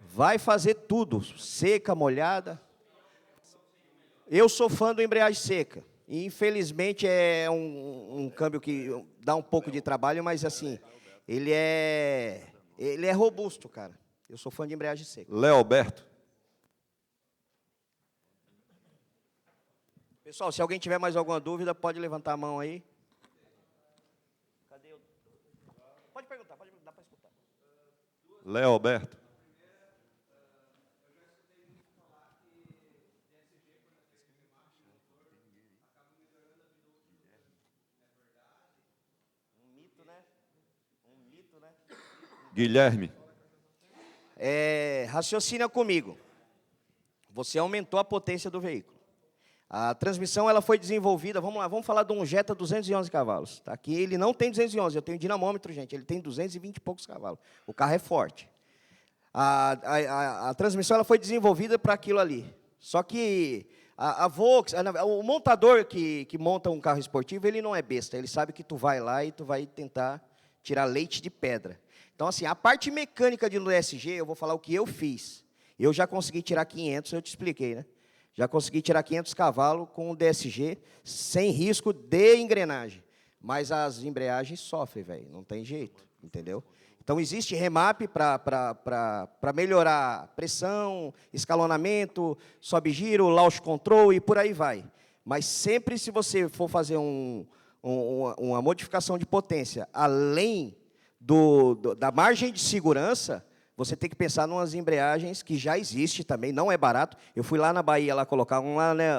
Vai fazer tudo, seca, molhada. Eu sou fã do embreagem seca. E, infelizmente, é um câmbio que dá um pouco de trabalho, mas, assim, ele é robusto, cara. Eu sou fã de embreagem seca. Léo Alberto. Pessoal, se alguém tiver mais alguma dúvida, pode levantar a mão aí. Cadê o... Pode perguntar, dá para escutar. Léo Alberto. Guilherme. Raciocina comigo. Você aumentou a potência do veículo. A transmissão ela foi desenvolvida, vamos lá, vamos falar de um Jetta 211 cavalos. Tá? Aqui ele não tem 211, eu tenho dinamômetro, gente, ele tem 220 e poucos cavalos. O carro é forte. A transmissão ela foi desenvolvida para aquilo ali. Só que a Volkswagen, o montador que monta um carro esportivo, ele não é besta, ele sabe que tu vai lá e tu vai tentar tirar leite de pedra. Então, assim, a parte mecânica de DSG, eu vou falar o que eu fiz. Eu já consegui tirar 500, eu te expliquei, né? Já consegui tirar 500 cavalos com o DSG, sem risco de engrenagem. Mas as embreagens sofrem, velho, não tem jeito, entendeu? Então, existe remap para melhorar pressão, escalonamento, sobe giro, launch control e por aí vai. Mas sempre se você for fazer uma modificação de potência além da margem de segurança, você tem que pensar em umas embreagens que já existe também, não é barato. Eu fui lá na Bahia lá colocar um lá, né,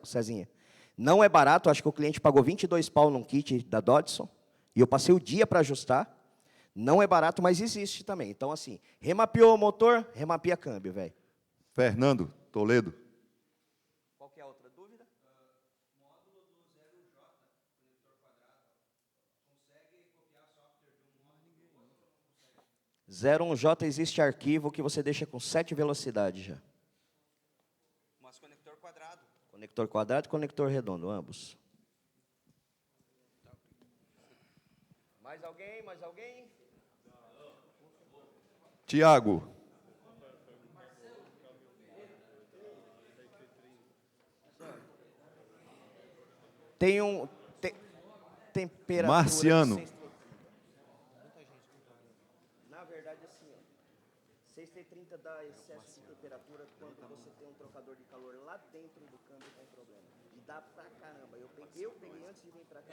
Cezinha? Não é barato, acho que o cliente pagou 22 pau num kit da Dodson, e eu passei o dia para ajustar. Não é barato, mas existe também. Então, assim, remapeou o motor, remapia câmbio, velho. Fernando Toledo. Qual que é a outra dúvida? Módulo do 0J, conector quadrado, consegue copiar software de um módulo do outro? 01J existe arquivo que você deixa com 7 velocidades já. Mas conector quadrado. Conector quadrado e conector redondo, ambos. Mais alguém? Mais alguém? Tiago. Tem temperatura... Marciano. Na verdade, assim, ó, 630 dá excesso de temperatura quando você tem um trocador de calor lá dentro do câmbio com problema. E dá pra caramba. Eu peguei antes de vir pra cá.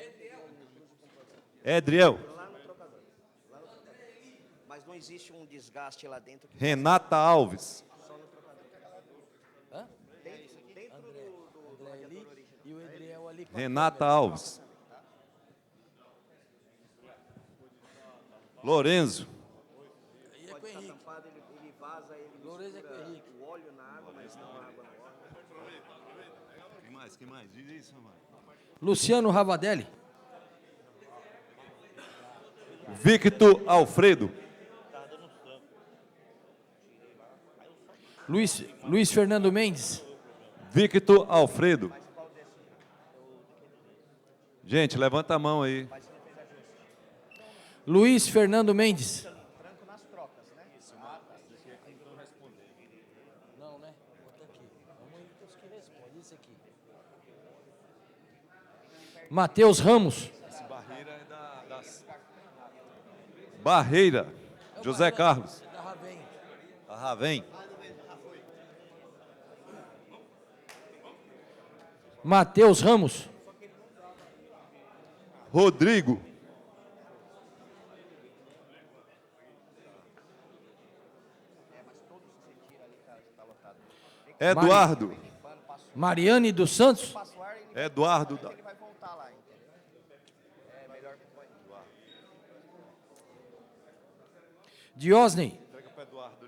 Edriel. Lá no trocador. Mas não existe um desgaste lá dentro. Renata Alves. Só no trocador. Hã? Dentro do radiador original. E o Edriel ali. Renata Alves. Lorenzo. Pode estar tampado, ele vaza, ele mistura o óleo na água, mas não a água no óleo. Quem mais? Diz isso, mano. Luciano Ravadelli. Victor Alfredo. Luiz Fernando Mendes. Victor Alfredo. Gente, levanta a mão aí. Luiz Fernando Mendes. Tranco nas trocas, né? Não, né? Bota aqui. Vamos ir para os que respondem. Isso aqui. Matheus Ramos. Esse Barreira é das... Barreira. José Carlos. A Ravém. Matheus Ramos. Rodrigo. Eduardo. Mariane dos Santos. Eduardo. Ele vai voltar lá, entendeu? É melhor que pode. Diosney. Pega para Eduardo.